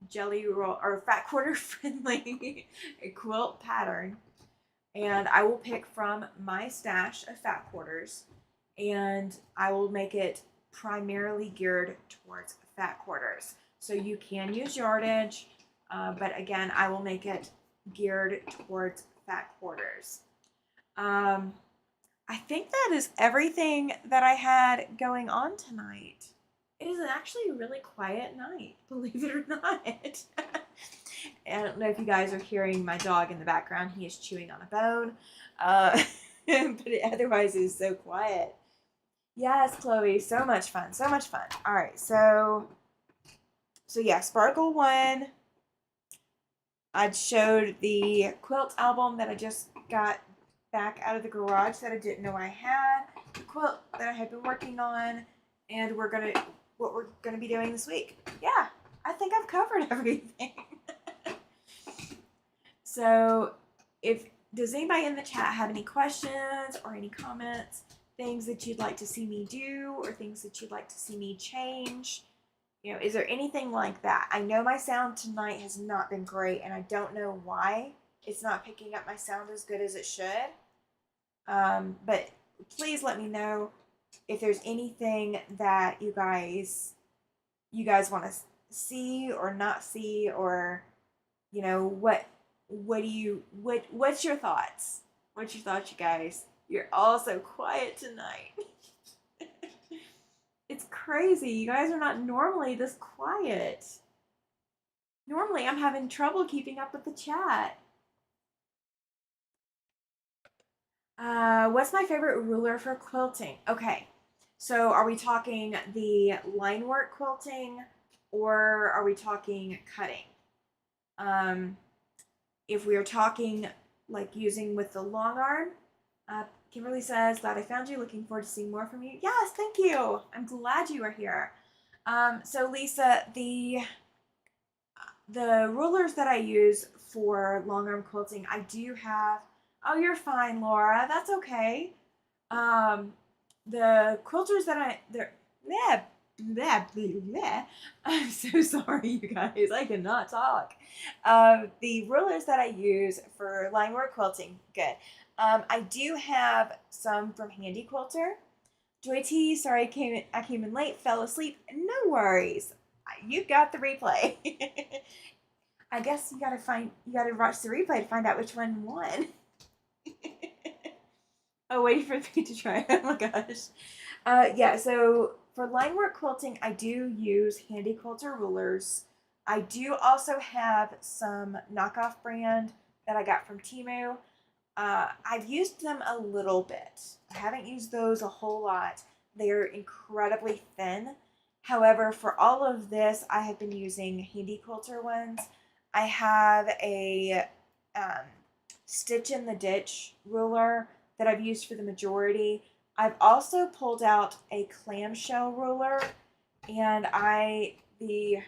S1: jelly roll, or fat quarter friendly quilt pattern. And I will pick from my stash of fat quarters, and I will make it primarily geared towards fat quarters. So you can use yardage, but again, I will make it geared towards fat quarters. I think that is everything that I had going on tonight. It is actually a really quiet night, believe it or not. I don't know if you guys are hearing my dog in the background. He is chewing on a bone. But otherwise it is so quiet. Yes, Chloe, so much fun, so much fun. All right, so yeah, Sparkle won. I showed the quilt album that I just got back out of the garage that I didn't know I had, the quilt that I had been working on, and what we're gonna be doing this week. Yeah, I think I've covered everything. So does anybody in the chat have any questions or any comments, things that you'd like to see me do or things that you'd like to see me change? You know, is there anything like that? I know my sound tonight has not been great, and I don't know why. it's not picking up my sound as good as it should. But please let me know if there's anything that you guys want to see or not see, or what's your thoughts? What's your thoughts, you guys? You're all so quiet tonight. It's crazy. You guys are not normally this quiet. Normally I'm having trouble keeping up with the chat. What's my favorite ruler for quilting? Okay, so are we talking the line work quilting, or are we talking cutting? If we are talking like using with the long arm, Kimberly says, glad I found you. Looking forward to seeing more from you. Yes, thank you. I'm glad you are here. So Lisa, the rulers that I use for long arm quilting, I do have. Oh, you're fine, Laura. That's okay. The quilters that I'm so sorry, you guys. I cannot talk. The rulers that I use for line work quilting, good. I do have some from Handy Quilter. Joy T, sorry I came in late, fell asleep. No worries. You got the replay. I guess you gotta watch the replay to find out which one won. Oh, wait for me to try. Oh my gosh. Yeah, so for line work quilting, I do use Handy Quilter rulers. I do also have some knockoff brand that I got from Temu. I've used them a little bit. I haven't used those a whole lot. They're incredibly thin. However, for all of this, I have been using Handy Quilter ones. I have a Stitch in the Ditch ruler that I've used for the majority. I've also pulled out a clamshell ruler, and the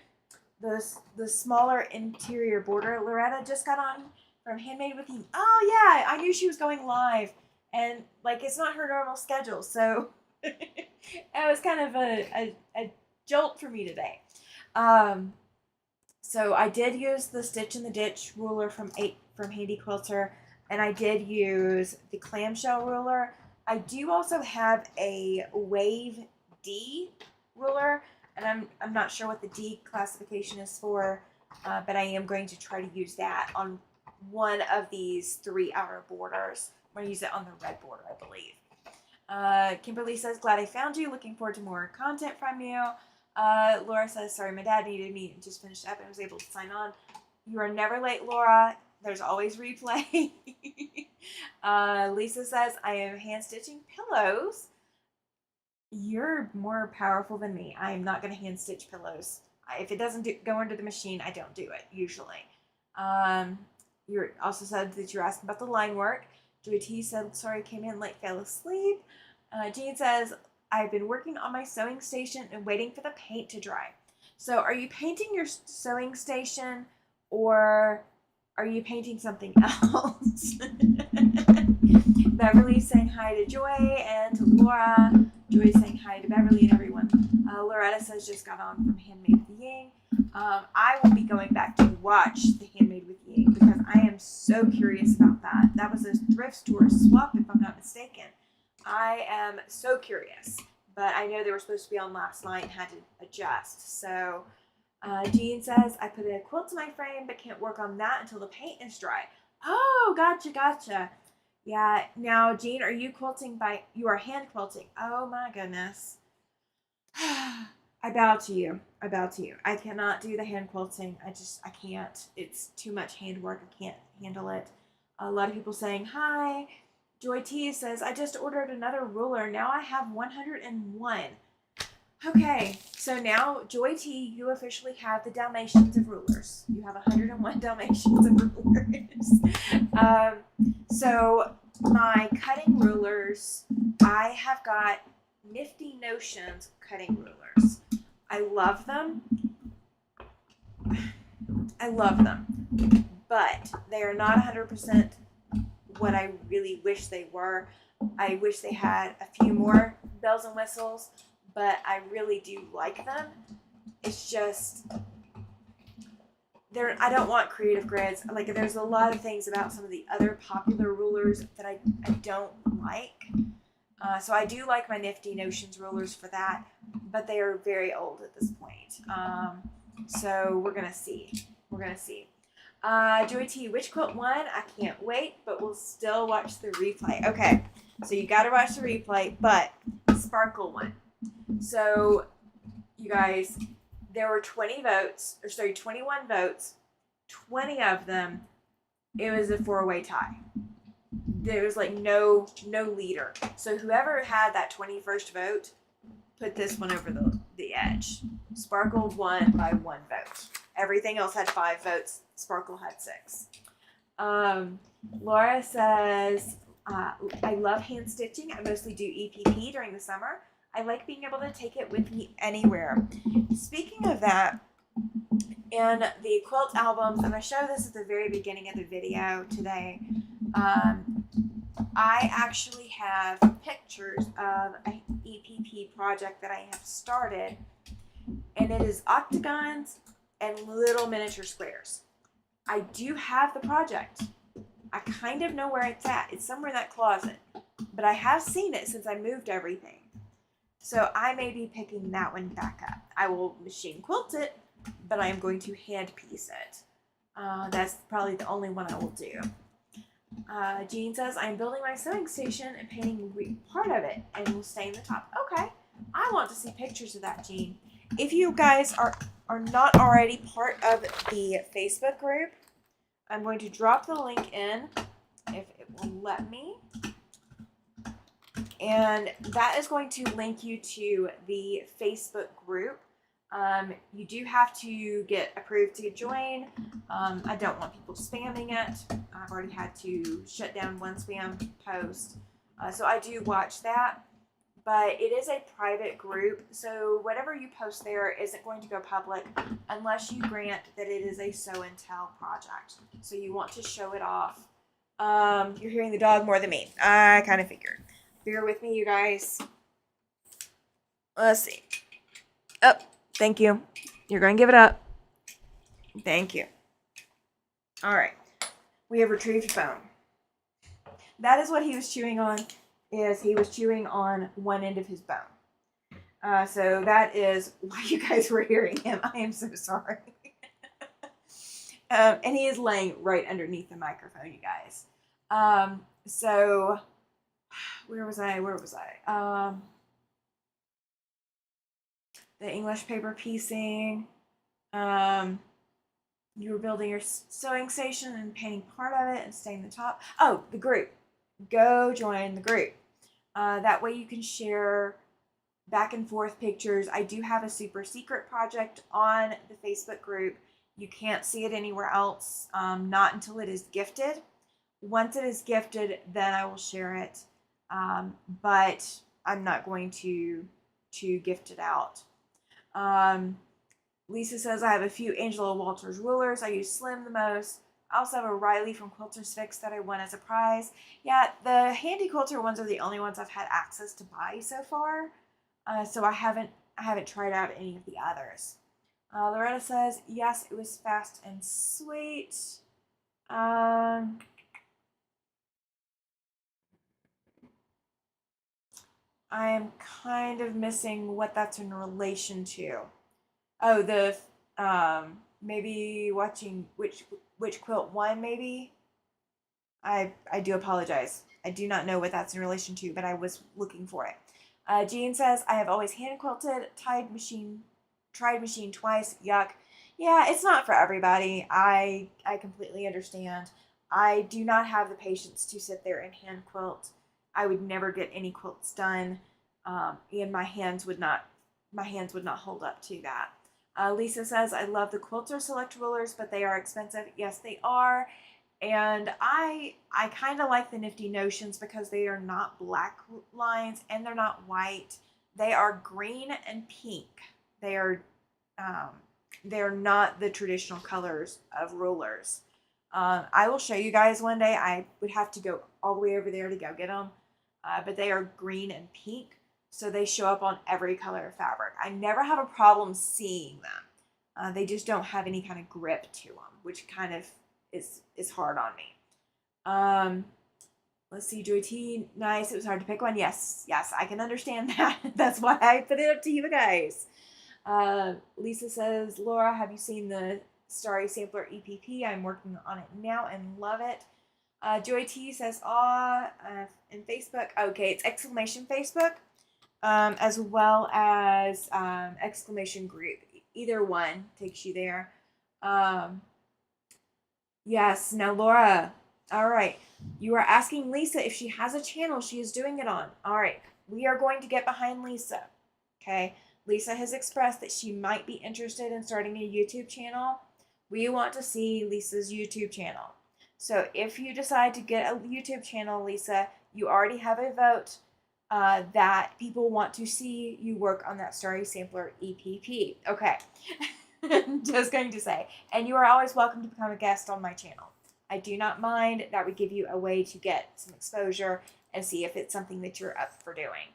S1: smaller interior border Loretta just got on from Handmade with You. Oh yeah, I knew she was going live, and like it's not her normal schedule, so it was kind of a jolt for me today. So I did use the Stitch in the Ditch ruler from Handy Quilter, and I did use the clamshell ruler. I do also have a Wave D ruler, and I'm not sure what the D classification is for, but I am going to try to use that on one of these 3-hour borders. I'm going to use it on the red border, I believe. Kimberly says, glad I found you. Looking forward to more content from you. Laura says, sorry, my dad needed me and just finished up and was able to sign on. You are never late, Laura. There's always replay. Lisa says, I am hand stitching pillows. You're more powerful than me. I am not going to hand stitch pillows. If it doesn't go under the machine, I don't do it, usually. You also said that you're asking about the line work. Joy T said, sorry, came in late, fell asleep. Jean says, I've been working on my sewing station and waiting for the paint to dry. So are you painting your sewing station, or are you painting something else? Beverly's saying hi to Joy and to Laura. Joy's saying hi to Beverly and everyone. Loretta says just got on from Handmade with Ying. I will be going back to watch the Handmade with Ying because I am so curious about that. That was a thrift store swap, if I'm not mistaken. I am so curious, but I know they were supposed to be on last night and had to adjust. So Jean says, I put a quilt to my frame, but can't work on that until the paint is dry. Oh, gotcha. Yeah, now, Jean, are you quilting you are hand quilting? Oh my goodness. I bow to you. I cannot do the hand quilting. I can't. It's too much handwork. I can't handle it. A lot of people saying hi. Joy T says, I just ordered another ruler. Now I have 101. Okay, so now, Joy T, you officially have the Dalmatians of rulers. You have 101 Dalmatians of rulers. So my cutting rulers, I have got Nifty Notions cutting rulers. I love them, but they are not 100% what I really wish they were. I wish they had a few more bells and whistles, but I really do like them. It's just I don't want creative grids. Like there's a lot of things about some of the other popular rulers that I don't like. So I do like my Nifty Notions rulers for that, but they are very old at this point. So we're gonna see. We're gonna see. Joy T, which quilt won? I can't wait, but we'll still watch the replay. Okay, so you got to watch the replay, but Sparkle won. So you guys, there were 20 votes, or sorry, 21 votes. 20 of them, it was a four-way tie. There was like no leader. So whoever had that 21st vote put this one over the edge. Sparkle won by 1 vote. Everything else had 5 votes. Sparkle had 6. Laura says, I love hand stitching. I mostly do EPP during the summer. I like being able to take it with me anywhere. Speaking of that, in the quilt albums, I'm going to show this at the very beginning of the video today. I actually have pictures of an EPP project that I have started, and it is octagons and little miniature squares. I do have the project. I kind of know where it's at. It's somewhere in that closet, but I have seen it since I moved everything. So I may be picking that one back up. I will machine quilt it, but I am going to hand piece it. That's probably the only one I will do. Jean says, I'm building my sewing station and painting part of it and will stay in the top. Okay, I want to see pictures of that, Jean. If you guys are not already part of the Facebook group, I'm going to drop the link in if it will let me. And that is going to link you to the Facebook group. You do have to get approved to join. I don't want people spamming it. I've already had to shut down one spam post. So I do watch that. But it is a private group, so whatever you post there isn't going to go public unless you grant that it is a show and tell project. So you want to show it off. You're hearing the dog more than me. I kind of figured. Bear with me, you guys. Let's see. Up. Thank you. You're going to give it up. Thank you. All right. We have retrieved bone. That is what he was chewing on. He was chewing on one end of his bone. So that is why you guys were hearing him. I am so sorry. And he is laying right underneath the microphone, you guys. So where was I? The English paper piecing. You were building your sewing station and painting part of it and staying the top. Oh, the group. Go join the group. That way you can share back and forth pictures. I do have a super secret project on the Facebook group. You can't see it anywhere else, not until it is gifted. Once it is gifted, then I will share it. But I'm not going to gift it out. Lisa says, I have a few Angela Walters rulers. I use Slim the most. I also have a Riley from Quilter's Fix that I won as a prize. Yeah, the Handy Quilter ones are the only ones I've had access to buy so far. So I haven't tried out any of the others. Loretta says, yes, it was fast and sweet. I am kind of missing what that's in relation to. Oh, the maybe watching which quilt won, maybe. I do apologize. I do not know what that's in relation to, but I was looking for it. Jean says, I have always hand quilted, tried machine twice. Yuck. Yeah, it's not for everybody. I completely understand. I do not have the patience to sit there and hand quilt. I would never get any quilts done, and my hands would not hold up to that. Lisa says, I love the Quilter Select rulers, but they are expensive. Yes, they are. And I kind of like the Nifty Notions because they are not black lines and they're not white. They are green and pink. They are not the traditional colors of rulers. I will show you guys one day. I would have to go all the way over there to go get them. But they are green and pink. So they show up on every color of fabric. I never have a problem seeing them. They just don't have any kind of grip to them, which kind of is hard on me. Let's see, Joy T, nice. It was hard to pick one. Yes, I can understand that. That's why I put it up to you guys. Lisa says, Laura, have you seen the Starry Sampler EPP? I'm working on it now and love it. Joy T says, in Facebook. Okay, it's exclamation Facebook, as well as exclamation group. Either one takes you there. Yes, now Laura. All right. You are asking Lisa if she has a channel she is doing it on. All right. We are going to get behind Lisa. Okay. Lisa has expressed that she might be interested in starting a YouTube channel. We want to see Lisa's YouTube channel. So if you decide to get a YouTube channel, Lisa, you already have a vote that people want to see you work on that Starry Sampler EPP. Okay. Just going to say. And you are always welcome to become a guest on my channel. I do not mind. That would give you a way to get some exposure and see if it's something that you're up for doing.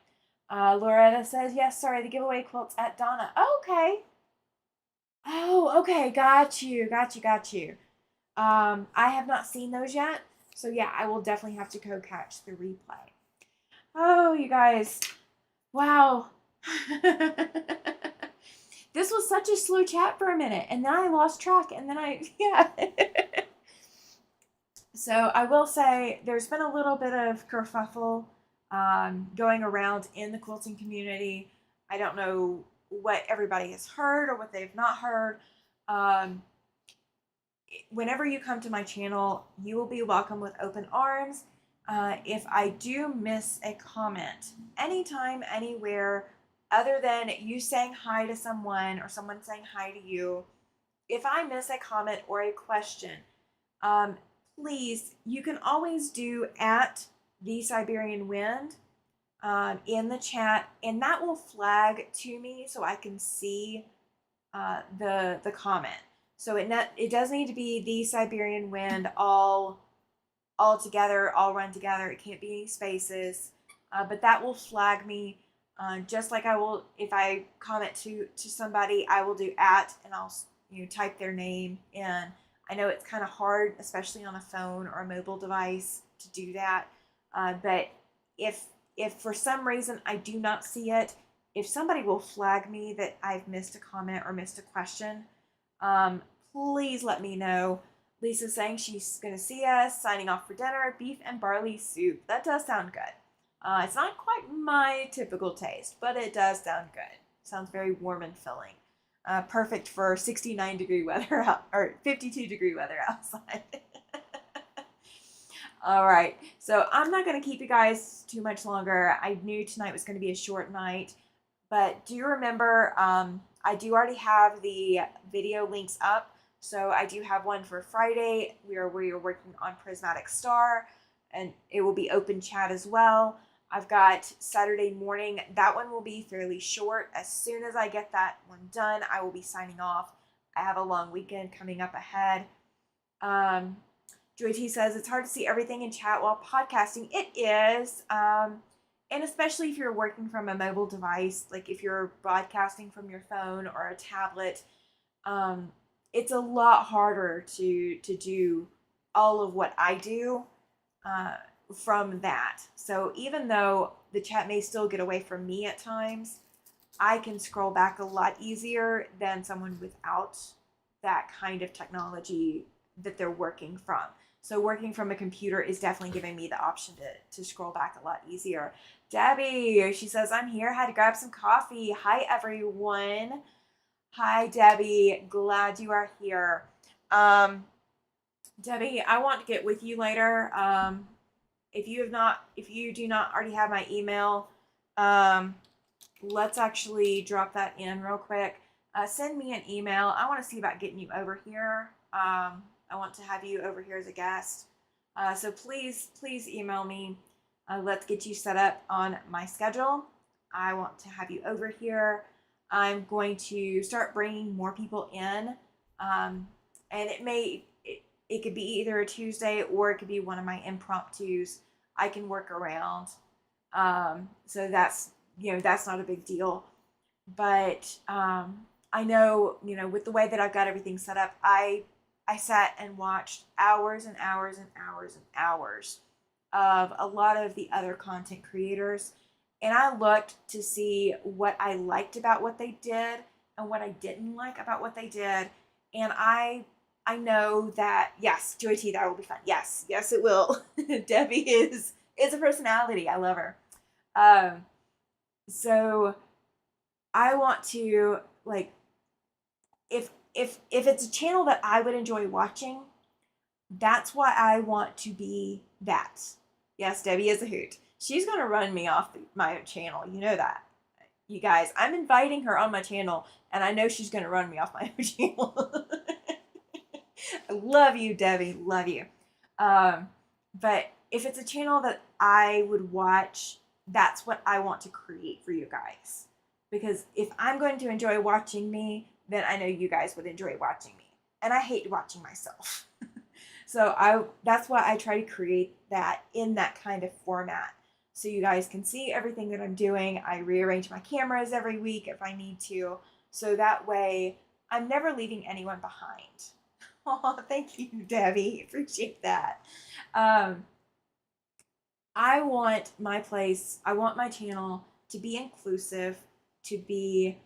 S1: Loretta says, yes, sorry, the giveaway quilts at Donna. Oh, okay. Oh, okay. Got you. I have not seen those yet. So yeah, I will definitely have to go catch the replay. Oh, you guys. Wow. This was such a slow chat for a minute, and then I lost track, and then yeah. So I will say there's been a little bit of kerfuffle going around in the quilting community. I don't know what everybody has heard or what they've not heard. Whenever you come to my channel, you will be welcome with open arms. If I do miss a comment, anytime, anywhere, other than you saying hi to someone or someone saying hi to you, if I miss a comment or a question, please, you can always do at the Siberian Wind in the chat, and that will flag to me so I can see the comment. So it does need to be the Siberian Wind all together, all run together. It can't be any spaces, but that will flag me. Just like I will, if I comment to somebody, I will do at, and I'll type their name in. I know it's kind of hard, especially on a phone or a mobile device, to do that. But if for some reason I do not see it, if somebody will flag me that I've missed a comment or missed a question, please let me know. Lisa's saying she's going to see us, signing off for dinner, beef and barley soup. That does sound good. It's not quite my typical taste, but it does sound good. Sounds very warm and filling. Perfect for 69-degree weather or 52-degree weather outside. All right, so I'm not going to keep you guys too much longer. I knew tonight was going to be a short night, but do you remember I do already have the video links up. So I do have one for Friday where we are working on Prismatic Star, and it will be open chat as well. I've got Saturday morning. That one will be fairly short. As soon as I get that one done, I will be signing off. I have a long weekend coming up ahead. Joy T says, it's hard to see everything in chat while podcasting. It is. And especially if you're working from a mobile device, like if you're broadcasting from your phone or a tablet, it's a lot harder to do all of what I do from that. So even though the chat may still get away from me at times, I can scroll back a lot easier than someone without that kind of technology that they're working from. So working from a computer is definitely giving me the option to scroll back a lot easier. Debbie, she says, I'm here, had to grab some coffee. Hi, everyone. Hi, Debbie. Glad you are here. Debbie, I want to get with you later. If you do not already have my email, let's actually drop that in real quick. Send me an email. I want to see about getting you over here. I want to have you over here as a guest. So please email me. Let's get you set up on my schedule. I want to have you over here. I'm going to start bringing more people in. And it could be either a Tuesday or it could be one of my impromptus. I can work around. So that's not a big deal. But I know, with the way that I've got everything set up, I sat and watched hours and hours and hours and hours of a lot of the other content creators, and I looked to see what I liked about what they did and what I didn't like about what they did. And I know that, yes, Joy T, that will be fun. Yes, yes, it will. Debbie is a personality. I love her. Um, so I want to, like, if it's a channel that I would enjoy watching, that's why I want to be that. Yes, Debbie is a hoot. She's going to run me off my channel. You know that. You guys, I'm inviting her on my channel, and I know she's going to run me off my channel. I love you, Debbie. Love you. Um, but if it's a channel that I would watch, that's what I want to create for you guys. Because if I'm going to enjoy watching me, then I know you guys would enjoy watching me. And I hate watching myself. So that's why I try to create that in that kind of format. So you guys can see everything that I'm doing. I rearrange my cameras every week if I need to. So that way I'm never leaving anyone behind. Oh, thank you, Debbie. Appreciate that. Um, I want my channel to be inclusive, to be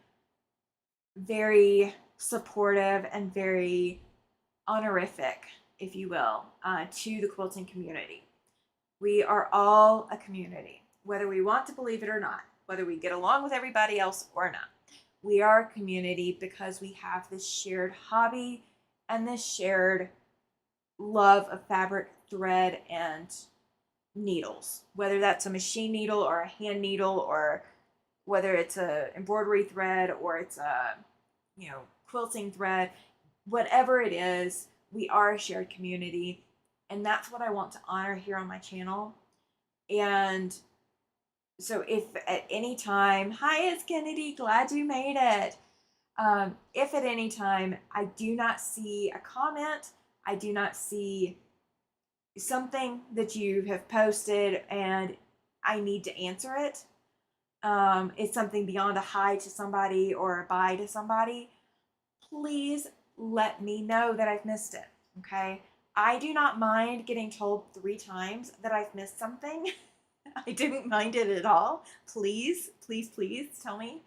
S1: very supportive and very honorific, if you will, to the quilting community. We are all a community, whether we want to believe it or not, whether we get along with everybody else or not. We are a community because we have this shared hobby and this shared love of fabric, thread, and needles, whether that's a machine needle or a hand needle, or whether it's a embroidery thread or it's a quilting thread, whatever it is, we are a shared community, and that's what I want to honor here on my channel. And so if at any time, hi, it's Kennedy, glad you made it. If at any time I do not see a comment, I do not see something that you have posted and I need to answer it, it's something beyond a hi to somebody or a bye to somebody, please let me know that I've missed it, okay? I do not mind getting told 3 times that I've missed something. I didn't mind it at all. Please, please, please tell me.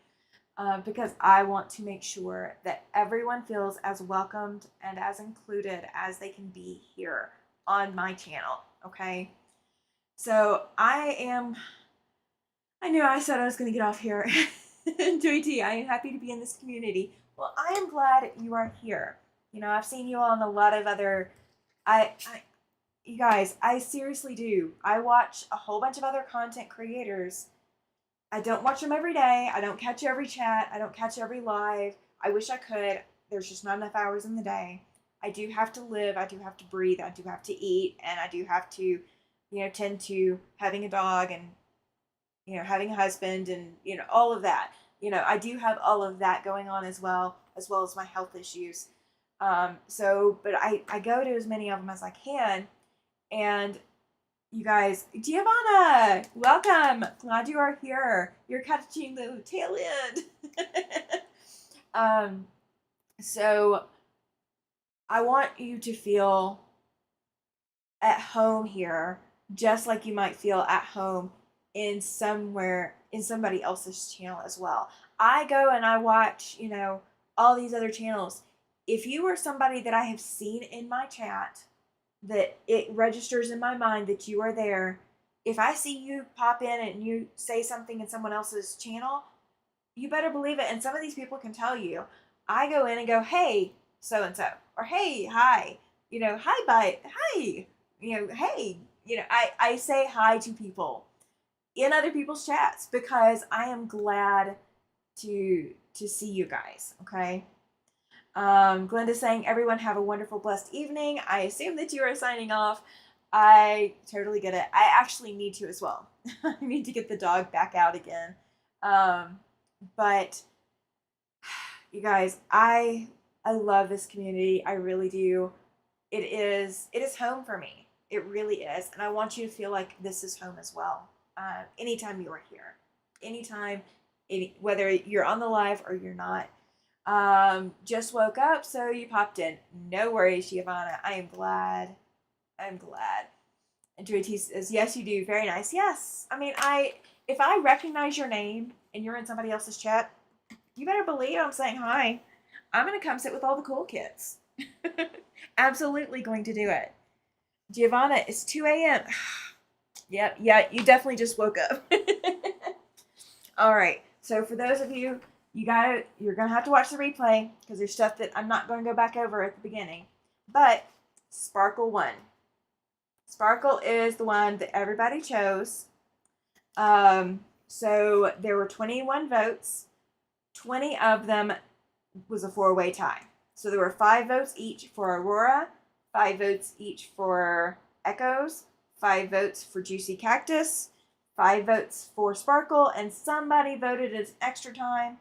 S1: Because I want to make sure that everyone feels as welcomed and as included as they can be here on my channel, okay? So I knew I said I was going to get off here. Joy T, I am happy to be in this community. Well, I am glad you are here. I've seen you on a lot of other, you guys, I seriously do. I watch a whole bunch of other content creators. I don't watch them every day. I don't catch every chat. I don't catch every live. I wish I could. There's just not enough hours in the day. I do have to live. I do have to breathe. I do have to eat. And I do have to, tend to having a dog and, having a husband and, all of that. I do have all of that going on as well as my health issues. But I go to as many of them as I can. And you guys, Giovanna, welcome. Glad you are here. You're catching the tail end. So I want you to feel at home here, just like you might feel at home in somebody else's channel as well. I go and I watch, all these other channels. If you are somebody that I have seen in my chat, that it registers in my mind that you are there, if I see you pop in and you say something in someone else's channel, you better believe it. And some of these people can tell you, I go in and go, hey, so-and-so, or hey, hi, hi, bye, hi, hey, I say hi to people in other people's chats because I am glad to see you guys, okay? Glenda's saying, everyone have a wonderful, blessed evening. I assume that you are signing off. I totally get it. I actually need to as well. I need to get the dog back out again. But you guys, I love this community. I really do. It is home for me. It really is. And I want you to feel like this is home as well. Anytime you are here, anytime, whether you're on the live or you're not. Just woke up, so you popped in. No worries, Giovanna. I am glad. I'm glad. And Joy says, yes, you do. Very nice. Yes. I mean, if I recognize your name and you're in somebody else's chat, you better believe I'm saying hi. I'm going to come sit with all the cool kids. Absolutely going to do it. Giovanna, it's 2 a.m. Yep, yeah, you definitely just woke up. All right. So for those of you, you're gonna have to watch the replay because there's stuff that I'm not going to go back over at the beginning. But Sparkle won. Sparkle is the one that everybody chose. So there were 21 votes. 20 of them was a 4-way tie. So there were 5 votes each for Aurora, 5 votes each for Echoes, 5 votes for Juicy Cactus, 5 votes for Sparkle, and somebody voted as extra time,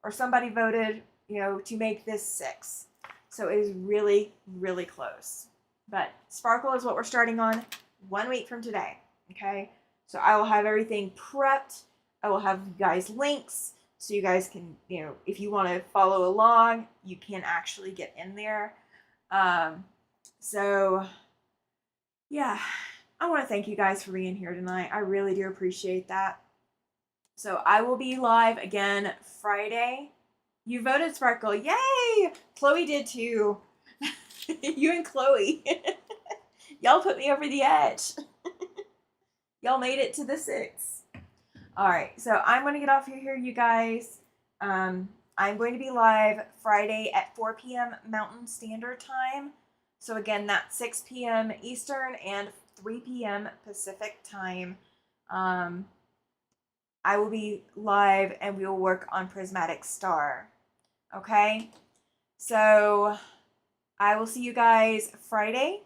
S1: or somebody voted, to make this 6. So it is really, really close. But Sparkle is what we're starting on 1 week from today, okay? So I will have everything prepped. I will have you guys links so you guys can, if you want to follow along, you can actually get in there. So, yeah, I want to thank you guys for being here tonight. I really do appreciate that. So I will be live again Friday. You voted Sparkle. Yay! Chloe did too. You and Chloe. Y'all put me over the edge. Y'all made it to the 6. All right, so I'm going to get off here, you guys. I'm going to be live Friday at 4 p.m. Mountain Standard Time. So again, that's 6 p.m. Eastern and 3 p.m. Pacific Time. I will be live and we will work on Prismatic Star. Okay? So I will see you guys Friday.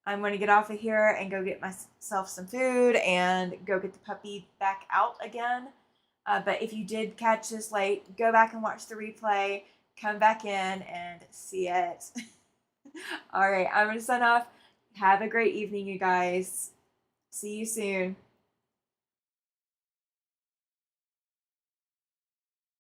S1: I'm going to get off of here and go get myself some food and go get the puppy back out again. But if you did catch this late, go back and watch the replay. Come back in and see it. All right, I'm going to sign off. Have a great evening, you guys. See you soon.